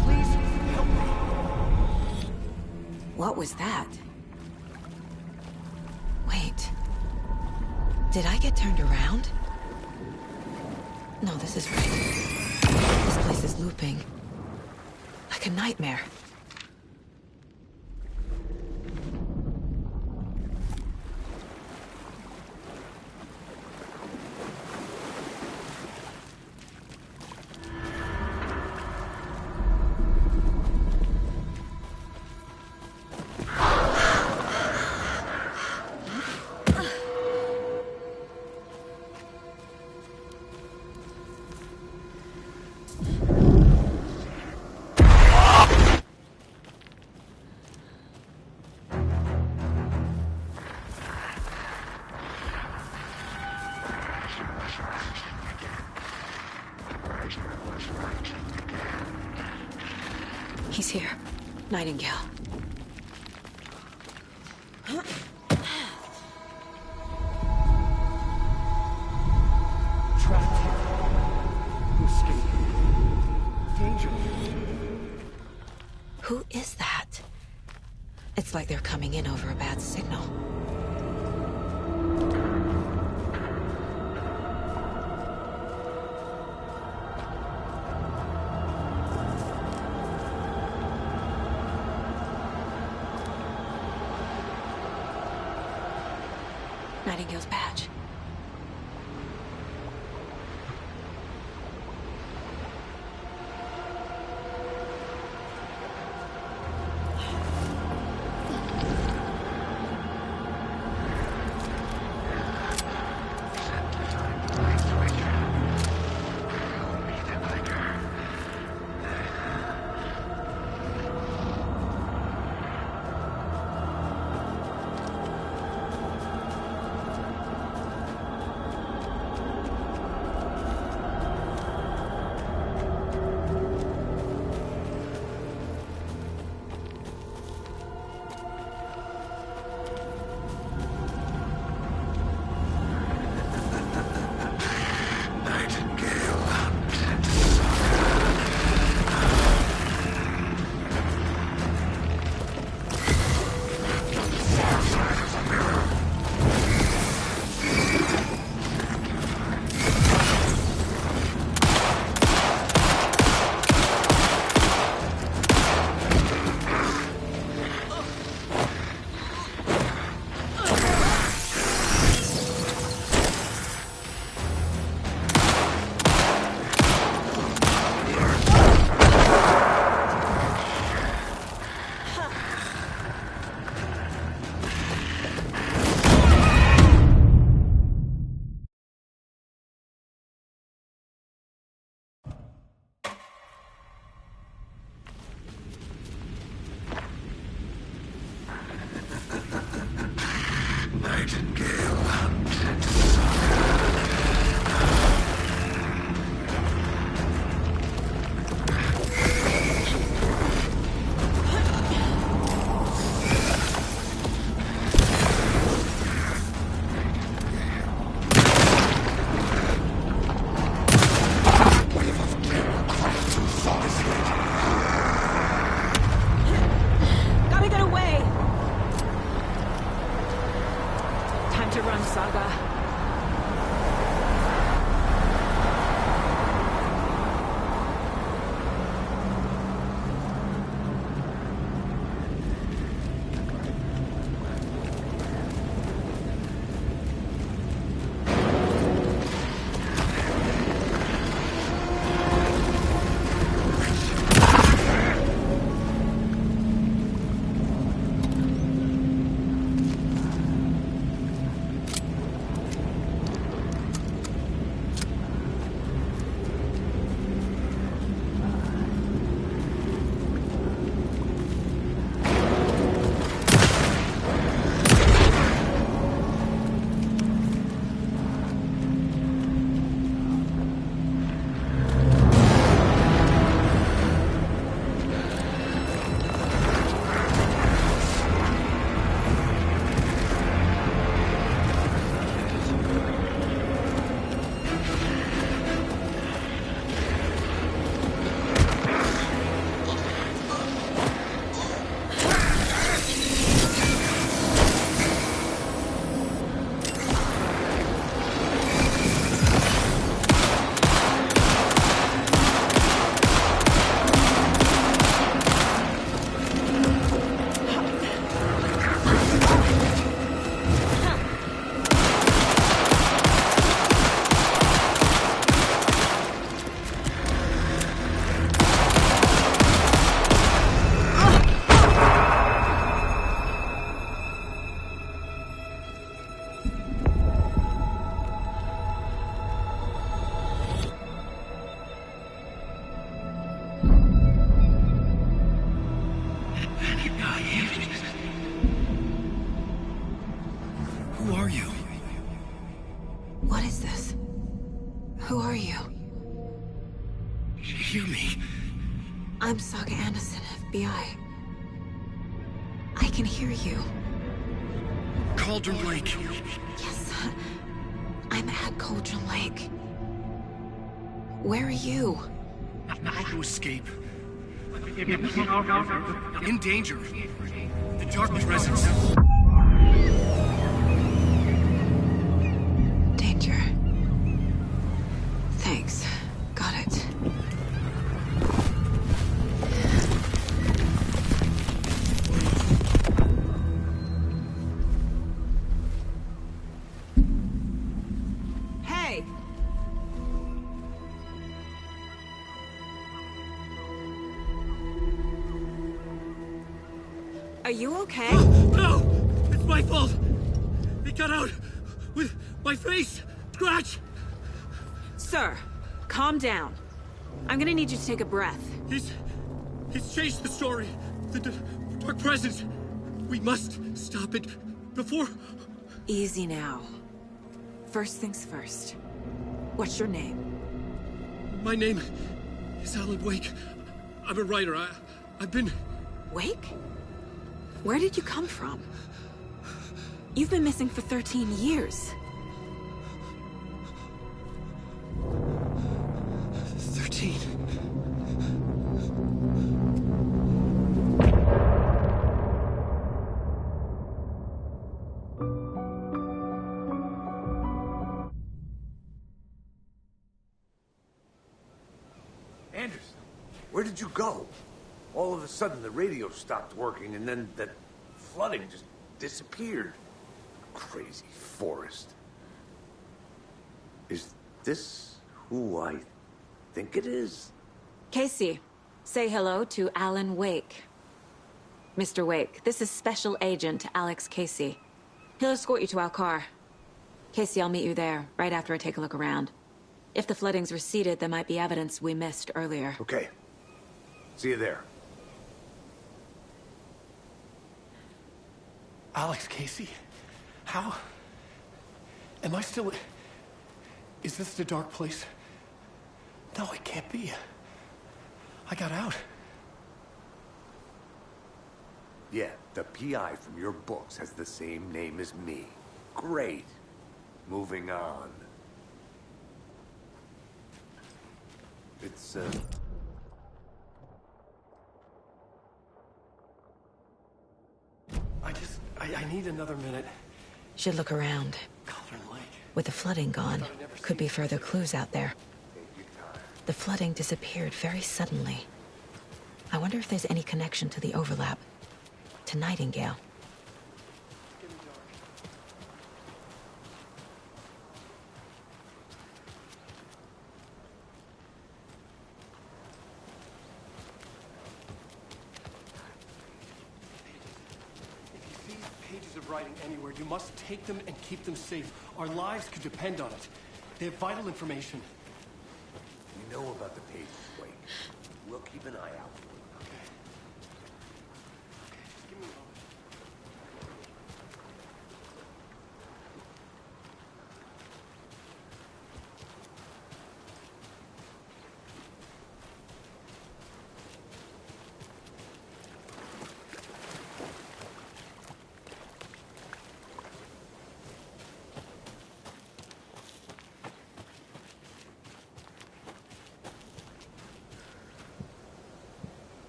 Please help me.
What was that? Wait. Did I get turned around? No, this is right. This place is looping. Like a nightmare. He's here. Nightingale.
Trapped here. Escape. Danger.
Who is that? It's like they're coming in over a bad signal. Nightingale's badge.
Gotta get away! Time to run, Saga.
Who are you?
What is this? Who are you?
Hear me.
I'm Saga Anderson. FBI. I can hear you.
Cauldron Lake.
Yes. I'm at Cauldron Lake. Where are you?
How to escape. In danger. The dark presence.
Danger. Thanks. Got it.
Hey!
Are you okay?
No! It's my fault! It got out with my face! Scratch!
Sir, calm down. I'm gonna need you to take a breath.
He's changed the story. The dark presence. We must stop it before...
Easy now. First things first. What's your name?
My name is Alan Wake. I'm a writer. I've been...
Wake? Where did you come from? You've been missing for 13 years.
13.
Anderson, where did you go? All of a sudden, the radio stopped working, and then that flooding just disappeared. Crazy forest. Is this who I think it is?
Casey, say hello to Alan Wake. Mr. Wake, this is Special Agent Alex Casey. He'll escort you to our car. Casey, I'll meet you there, right after I take a look around. If the flooding's receded, there might be evidence we missed earlier.
Okay. See you there.
Alex Casey? How? Am I still... Is this the dark place? No, it can't be. I got out.
Yeah, the PI from your books has the same name as me. Great. Moving on. It's,
I need another minute.
Should look around.
Cauldron Lake.
With the flooding gone, could be further clues out there. The flooding disappeared very suddenly. I wonder if there's any connection to the overlap. To Nightingale.
Writing anywhere. You must take them and keep them safe. Our lives could depend on it. They have vital information.
We know about the pages, Wake. We'll keep an eye out.
Okay. Just give me a moment.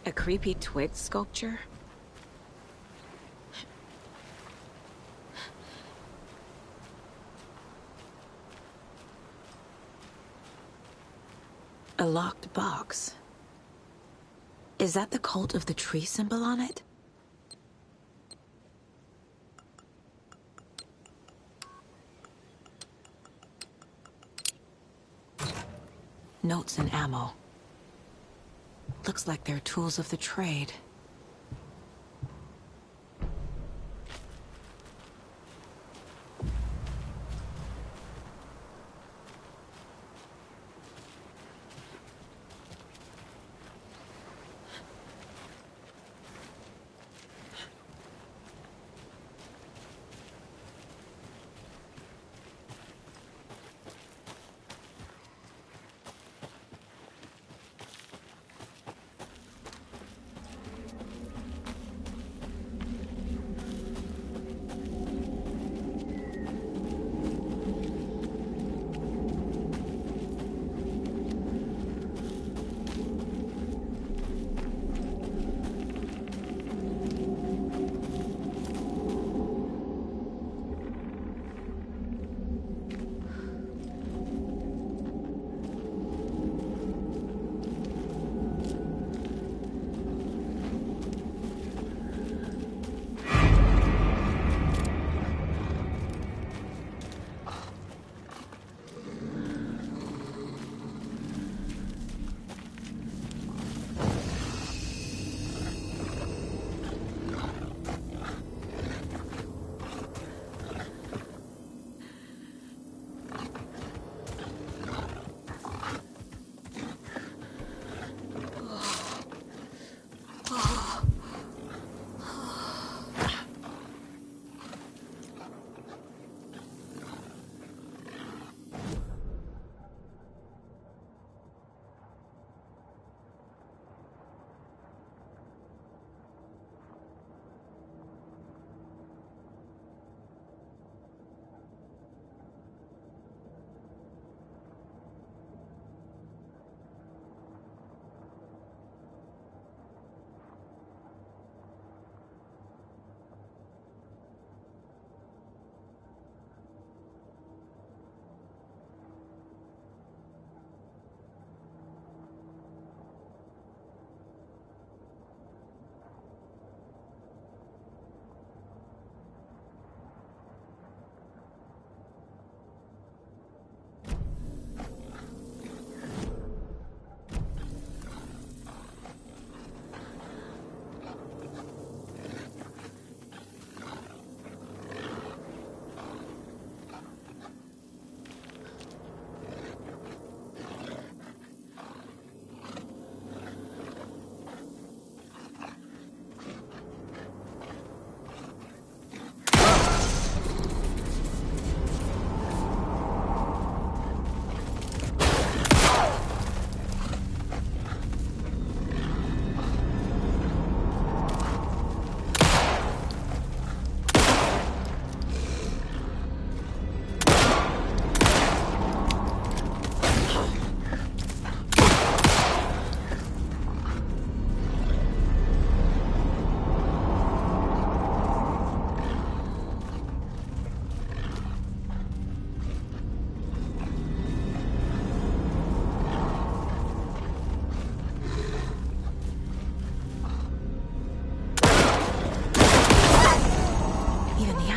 A creepy twig sculpture? A locked box. Is that the cult of the tree symbol on it? Notes and ammo. Looks like they're tools of the trade.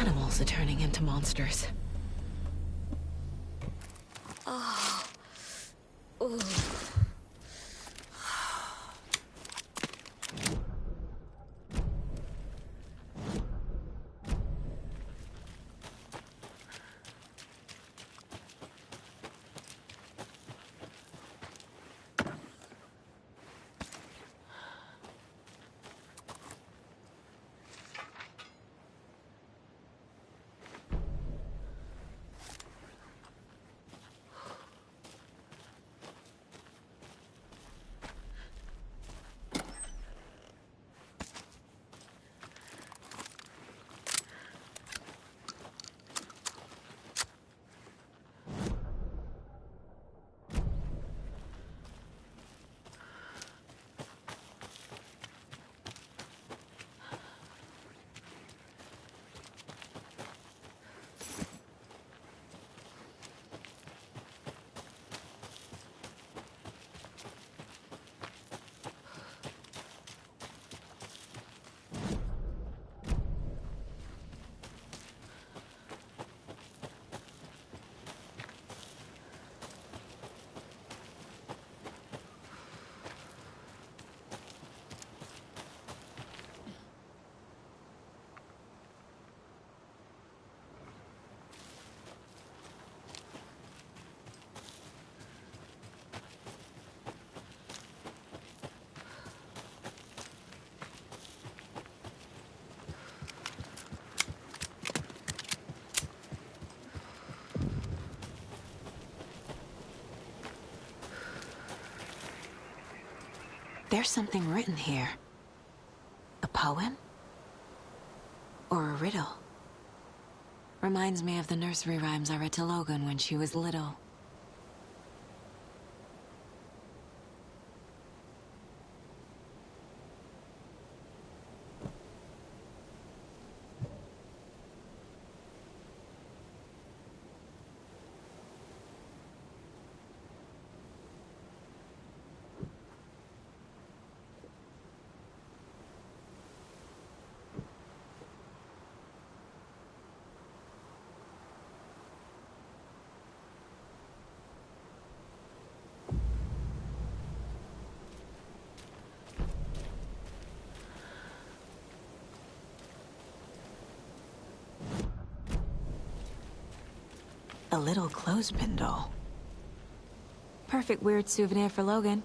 animals are turning into monsters. Oh. Ooh. There's something written here. A poem? Or a riddle? Reminds me of the nursery rhymes I read to Logan when she was little. A little clothespin doll. Perfect weird souvenir for Logan.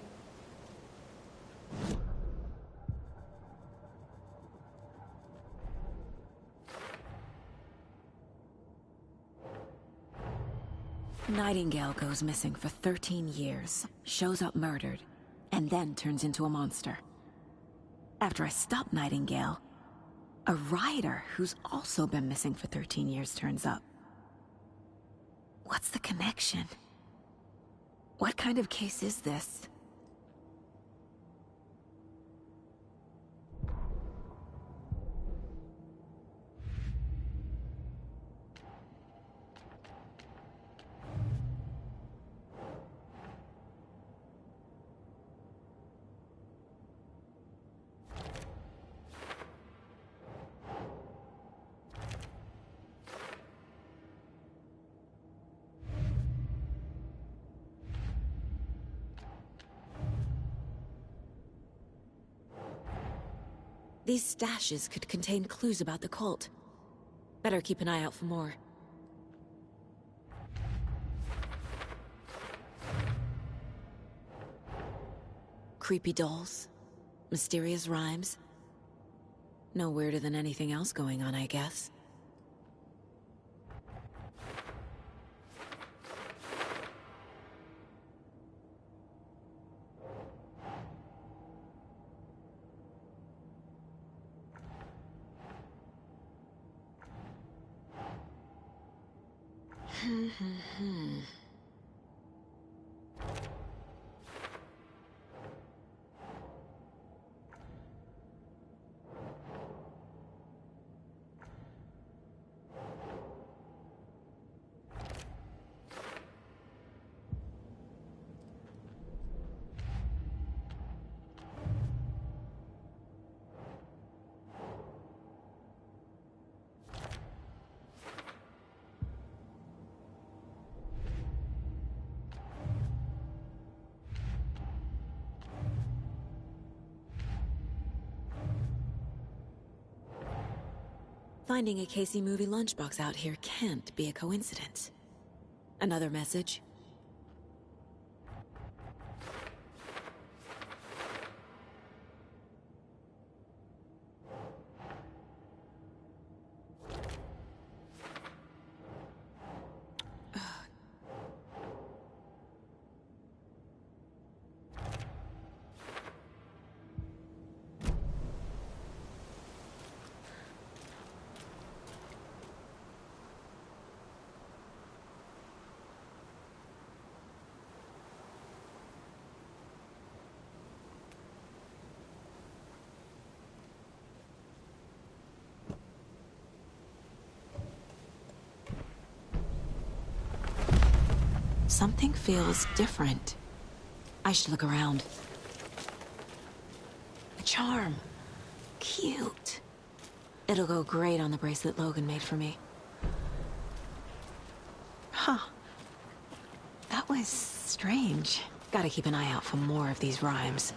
Nightingale goes missing for 13 years, shows up murdered, and then turns into a monster. After I stop Nightingale, a rider who's also been missing for 13 years turns up. What's the connection? What kind of case is this? These stashes could contain clues about the cult. Better keep an eye out for more. Creepy dolls, mysterious rhymes. No weirder than anything else going on, I guess. Finding a Casey movie lunchbox out here can't be a coincidence. Another message? Something feels different. I should look around. A charm. Cute. It'll go great on the bracelet Logan made for me. Huh. That was strange. Gotta keep an eye out for more of these rhymes.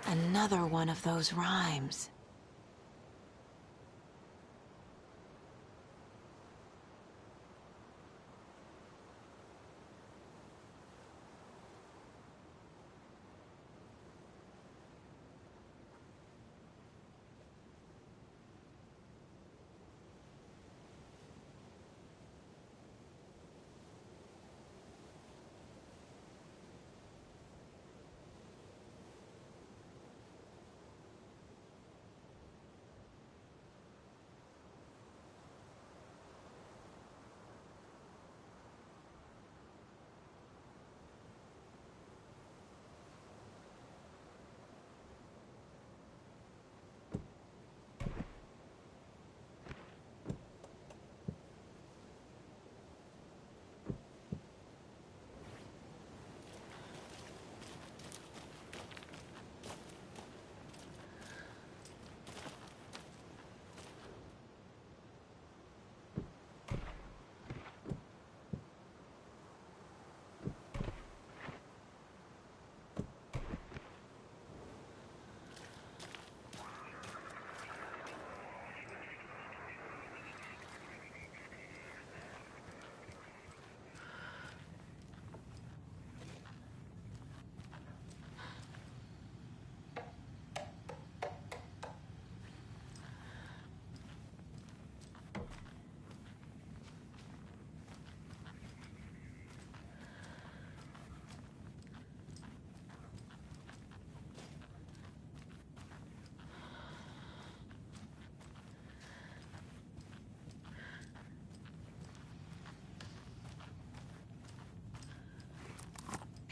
Another one of those rhymes.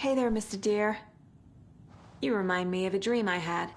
Hey there, Mr. Deer. You remind me of a dream I had.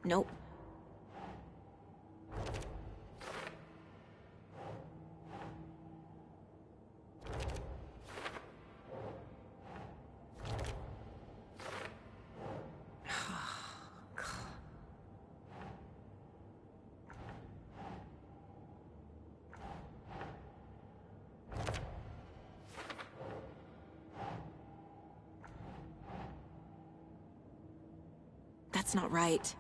Nope. That's not right.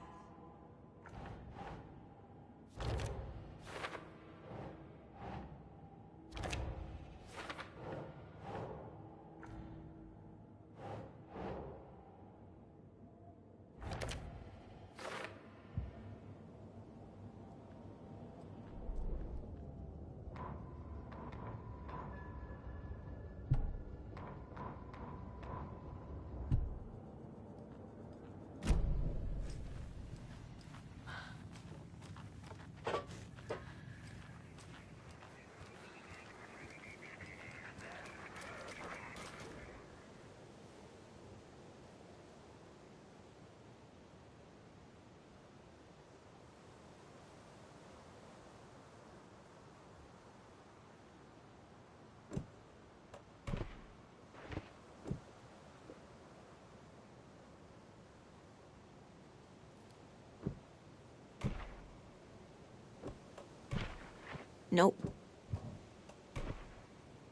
Nope.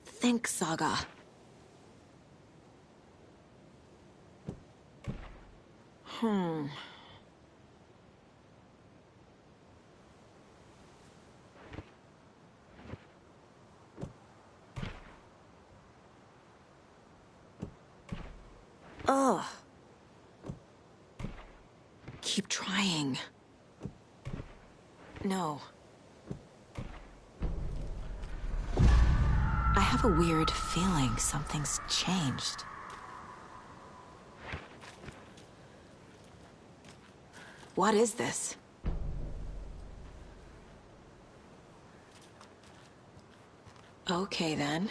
Think, Saga. Ugh. Keep trying. No. I have a weird feeling something's changed. What is this? Okay, then.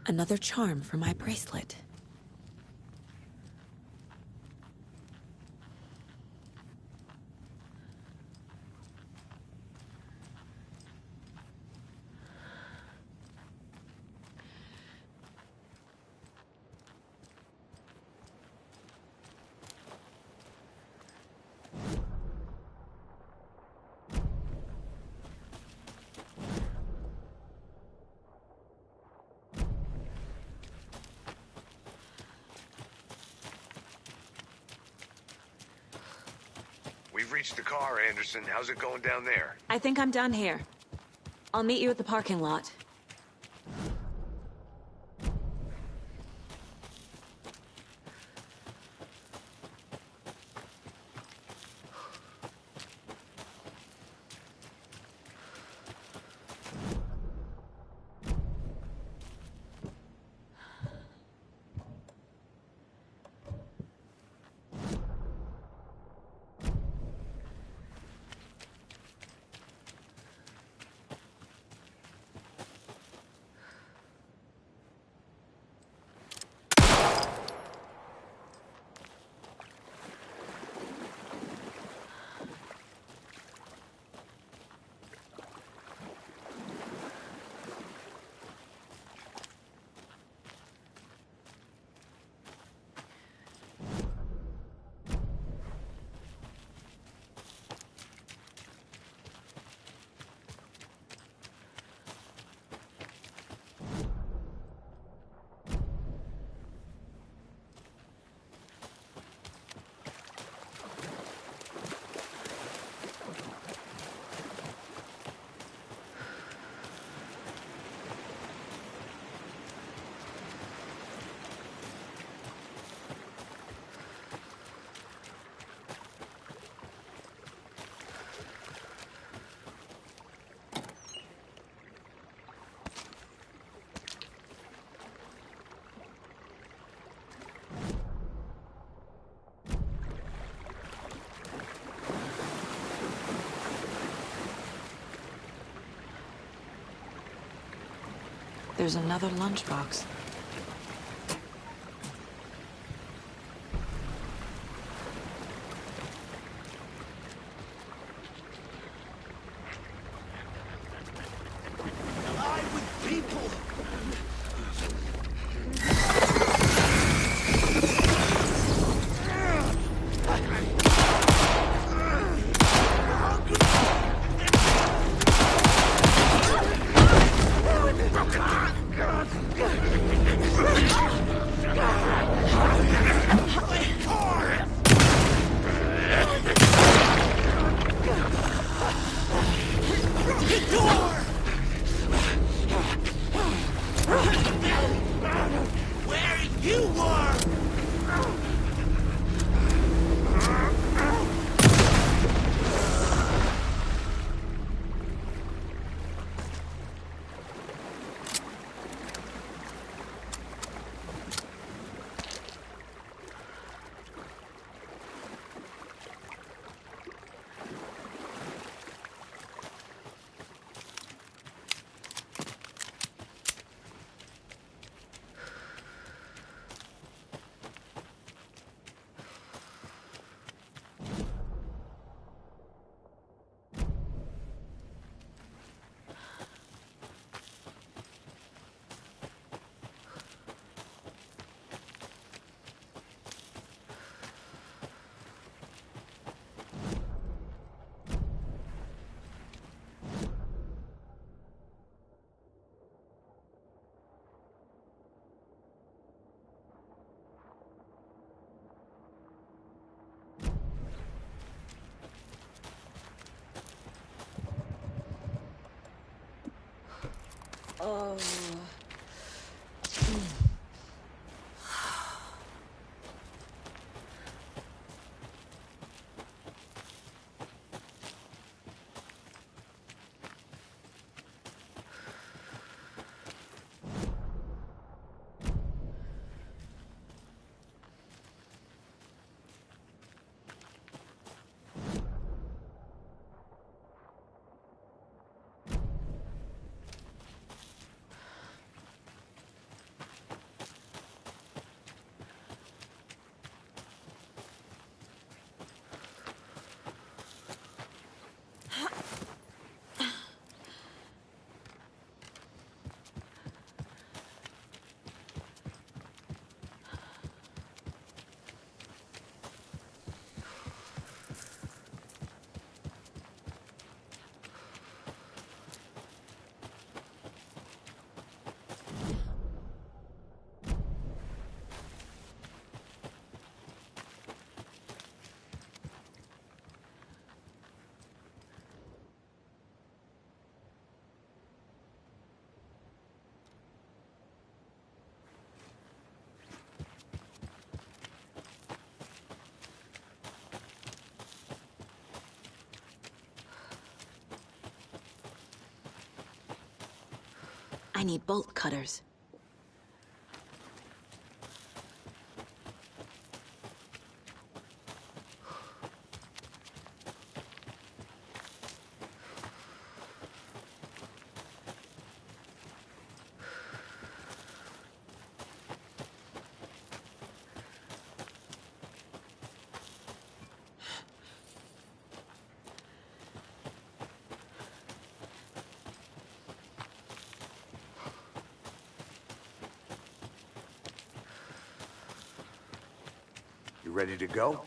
Another charm for my bracelet.
We've reached the car, Anderson. How's it going down there?
I think I'm done here. I'll meet you at the parking lot. There's another lunchbox.
Alive with people!
Oh. need bolt cutters.
You ready to go?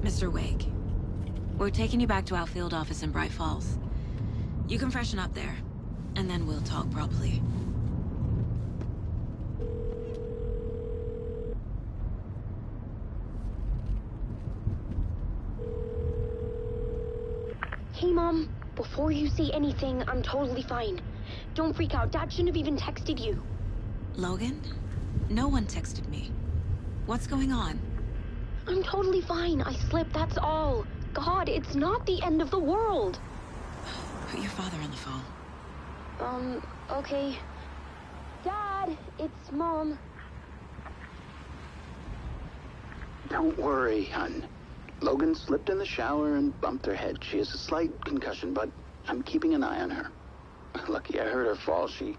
Mr. Wake, we're taking you back to our field office in Bright Falls. You can freshen up there, and then we'll talk properly.
Hey, Mom. Before you say anything, I'm totally fine. Don't freak out. Dad shouldn't have even texted you.
Logan? No one texted me. What's going on?
I'm totally fine. I slipped, that's all. God, it's not the end of the world.
Put your father on the phone.
Okay. Dad, it's Mom.
Don't worry, hon. Logan slipped in the shower and bumped her head. She has a slight concussion, but I'm keeping an eye on her. Lucky I heard her fall. She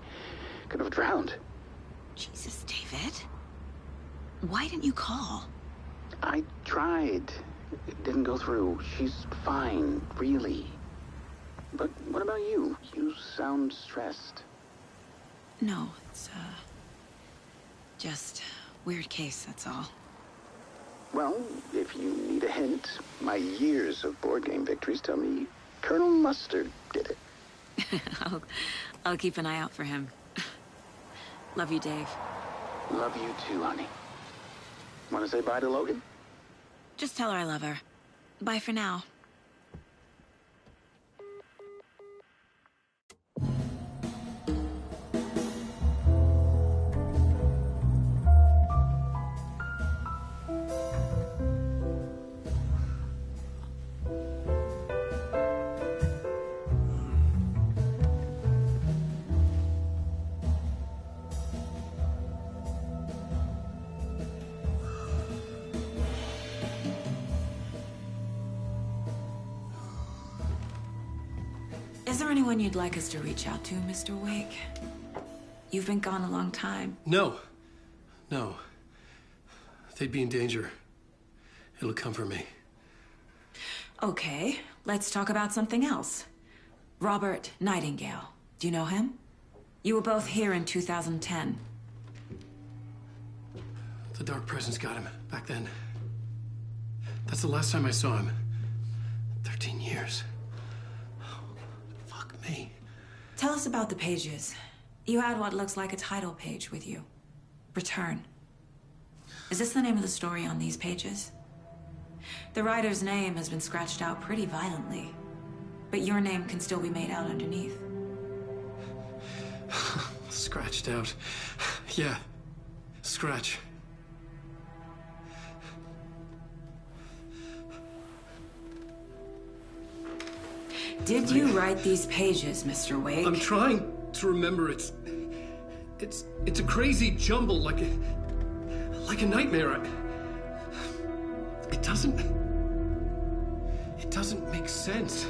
could have drowned.
Jesus, David. Why didn't you call?
I tried. It didn't go through. She's fine, really. But what about you? You sound stressed.
No, it's, just weird case, that's all.
Well, if you need a hint, my years of board game victories tell me Colonel Mustard did it.
I'll keep an eye out for him. Love you, Dave.
Love you too, honey. Want to say bye to Logan?
Just tell her I love her. Bye for now. Is there anyone you'd like us to reach out to, Mr. Wake? You've been gone a long time.
No. No. They'd be in danger. It'll come for me.
Okay, let's talk about something else. Robert Nightingale. Do you know him? You were both here in 2010.
The Dark Presence got him back then. That's the last time I saw him. 13 years. Fuck me.
Tell us about the pages. You had what looks like a title page with you. Return. Is this the name of the story on these pages? The writer's name has been scratched out pretty violently, but your name can still be made out underneath.
Scratched out. Yeah. Scratch.
Did you write these pages, Mr. Wake?
I'm trying to remember. It's a crazy jumble, like a nightmare. It doesn't make sense.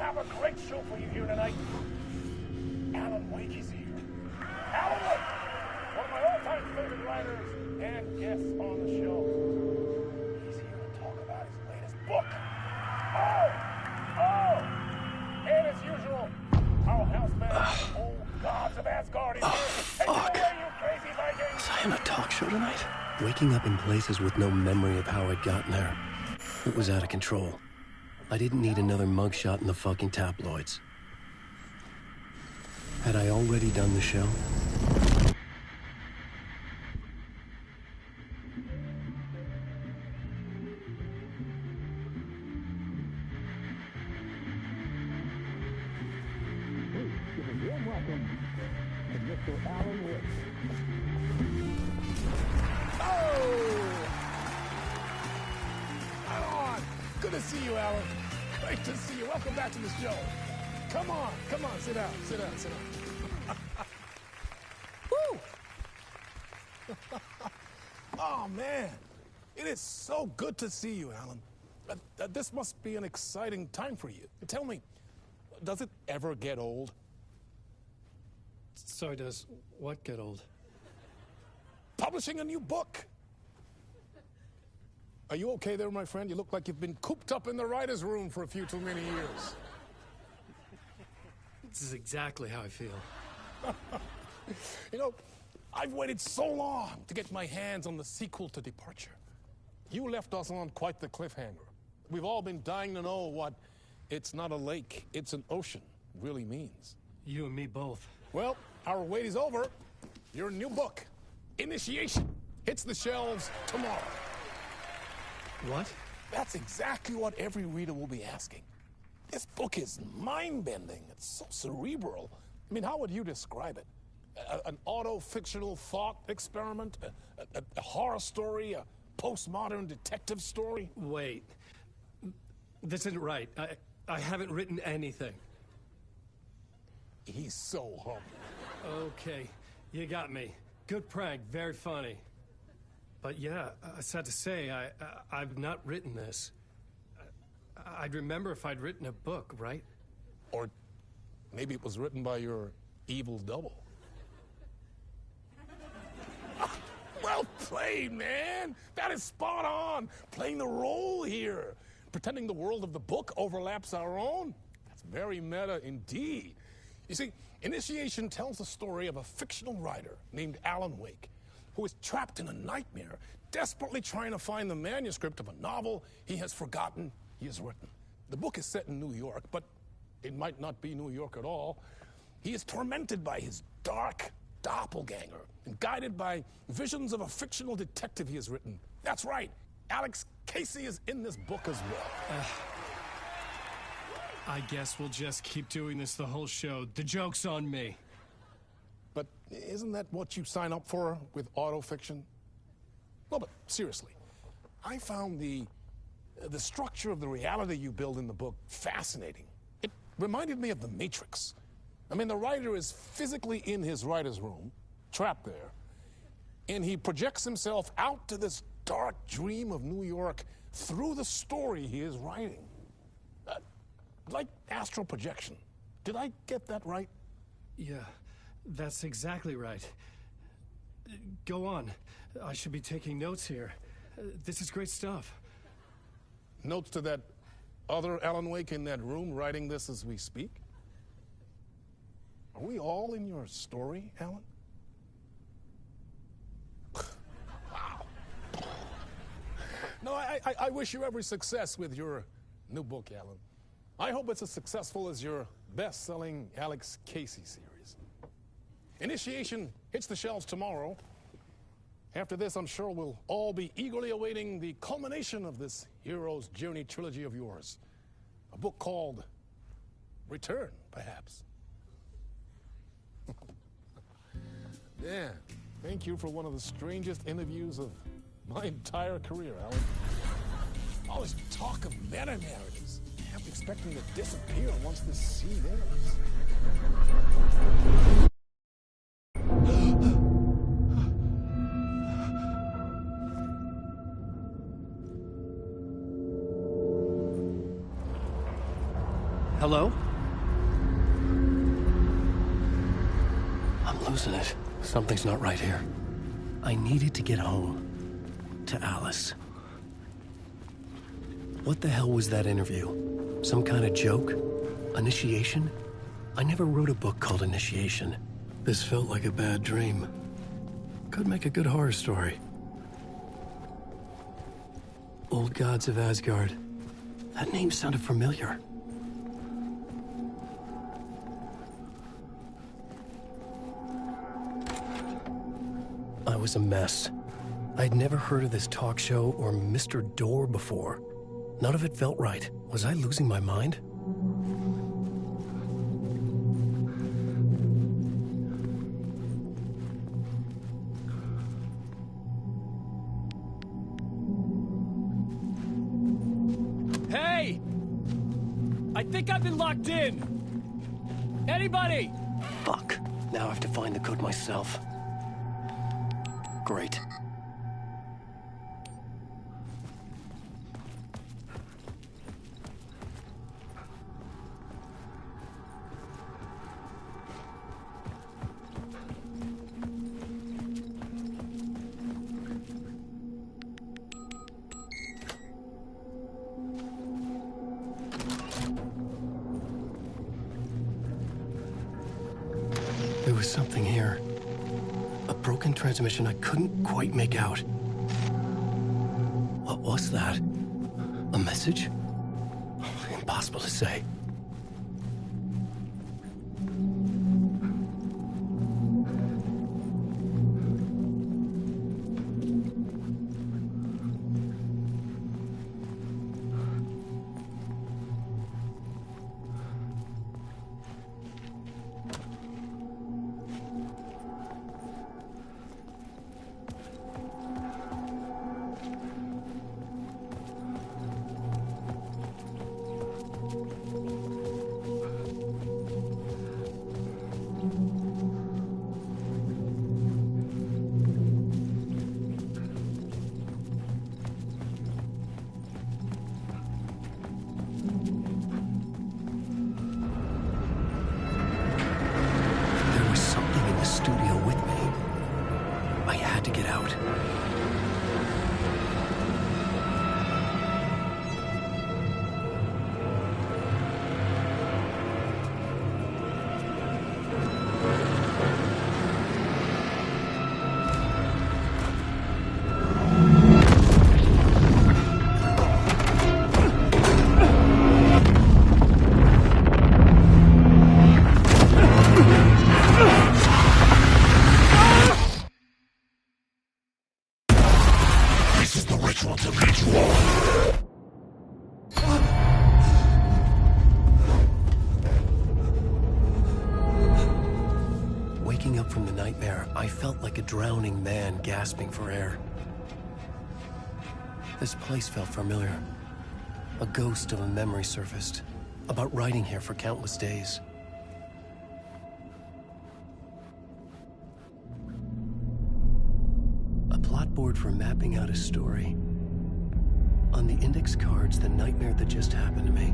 have a great show for you here tonight. Alan Wakey's here. Alan Wake, one of my all-time favorite writers and guests on the show. He's here to talk about his latest book. And as usual, our houseman, old gods of Asgard, is here. Take it away, you crazy Vikings!
Was I on a talk show tonight? Waking up in places with no memory of how I'd gotten there. It was out of control. I didn't need another mugshot in the fucking tabloids. Had I already done the show?
Good to see you, Alan. Great to see you. Welcome back to the show. Come on, sit down. Woo! Oh, man. It is so good to see you, Alan. This must be an exciting time for you. Tell me, does it ever get old?
Sorry, does what get old?
Publishing a new book. Are you okay there, my friend? You look like you've been cooped up in the writer's room for a few too many years.
This is exactly how I feel.
You know, I've waited so long to get my hands on the sequel to Departure. You left us on quite the cliffhanger. We've all been dying to know what "it's not a lake, it's an ocean" really means.
You and me both.
Well, our wait is over. Your new book, Initiation, hits the shelves tomorrow.
What?
That's exactly what every reader will be asking. This book is mind-bending. It's so cerebral. I mean, how would you describe it? An auto-fictional thought experiment? A horror story? A postmodern detective story?
Wait. This isn't right. I haven't written anything.
He's so humble.
Okay, you got me. Good prank, very funny. But yeah, sad to say, I've not written this. I'd remember if I'd written a book, right?
Or maybe it was written by your evil double. Well played, man! That is spot on! Playing the role here. Pretending the world of the book overlaps our own. That's very meta indeed. You see, Initiation tells the story of a fictional writer named Alan Wake, who is trapped in a nightmare, desperately trying to find the manuscript of a novel he has forgotten he has written. The book is set in New York, but it might not be New York at all. He is tormented by his dark doppelganger and guided by visions of a fictional detective he has written. That's right, Alex Casey is in this book as well.
I guess we'll just keep doing this the whole show. The joke's on me.
But isn't that what you sign up for with autofiction? Well, but seriously, I found the structure of the reality you build in the book fascinating. It reminded me of The Matrix. I mean, the writer is physically in his writer's room, trapped there, and he projects himself out to this dark dream of New York through the story he is writing. Like astral projection. Did I get that right?
Yeah, that's exactly right. Go on. I should be taking notes here. This is great stuff.
Notes to that other Alan Wake in that room writing this as we speak? Are we all in your story, Alan? Wow. No, I wish you every success with your new book, Alan. I hope it's as successful as your best-selling Alex Casey series. Initiation hits the shelves tomorrow. After this, I'm sure we'll all be eagerly awaiting the culmination of this hero's journey trilogy of yours. A book called Return, perhaps. Yeah, thank you for one of the strangest interviews of my entire career, Alan. All this talk of meta-narratives. I'm expecting to disappear once this scene ends.
Hello?
I'm losing it. Something's not right here. I needed to get home. To Alice. What the hell was that interview? Some kind of joke? Initiation? I never wrote a book called Initiation. This felt like a bad dream. Could make a good horror story. Old Gods of Asgard. That name sounded familiar. I was a mess. I'd never heard of this talk show or Mr. Door before. None of it felt right. Was I losing my mind?
Hey! I think I've been locked in! Anybody?
Fuck. Now I have to find the code myself. Great. There was something here. A broken transmission I couldn't quite make out. What was that? A message? Impossible to say. Waking up from the nightmare, I felt like a drowning man gasping for air. This place felt familiar. A ghost of a memory surfaced, about riding here for countless days. A plot board for mapping out a story. On the index cards, the nightmare that just happened to me.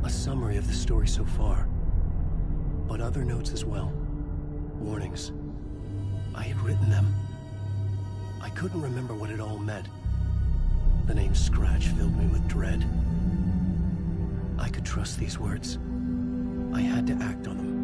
A summary of the story so far, but other notes as well. Warnings. I had written them. I couldn't remember what it all meant. The name Scratch filled me with dread. I could trust these words. I had to act on them.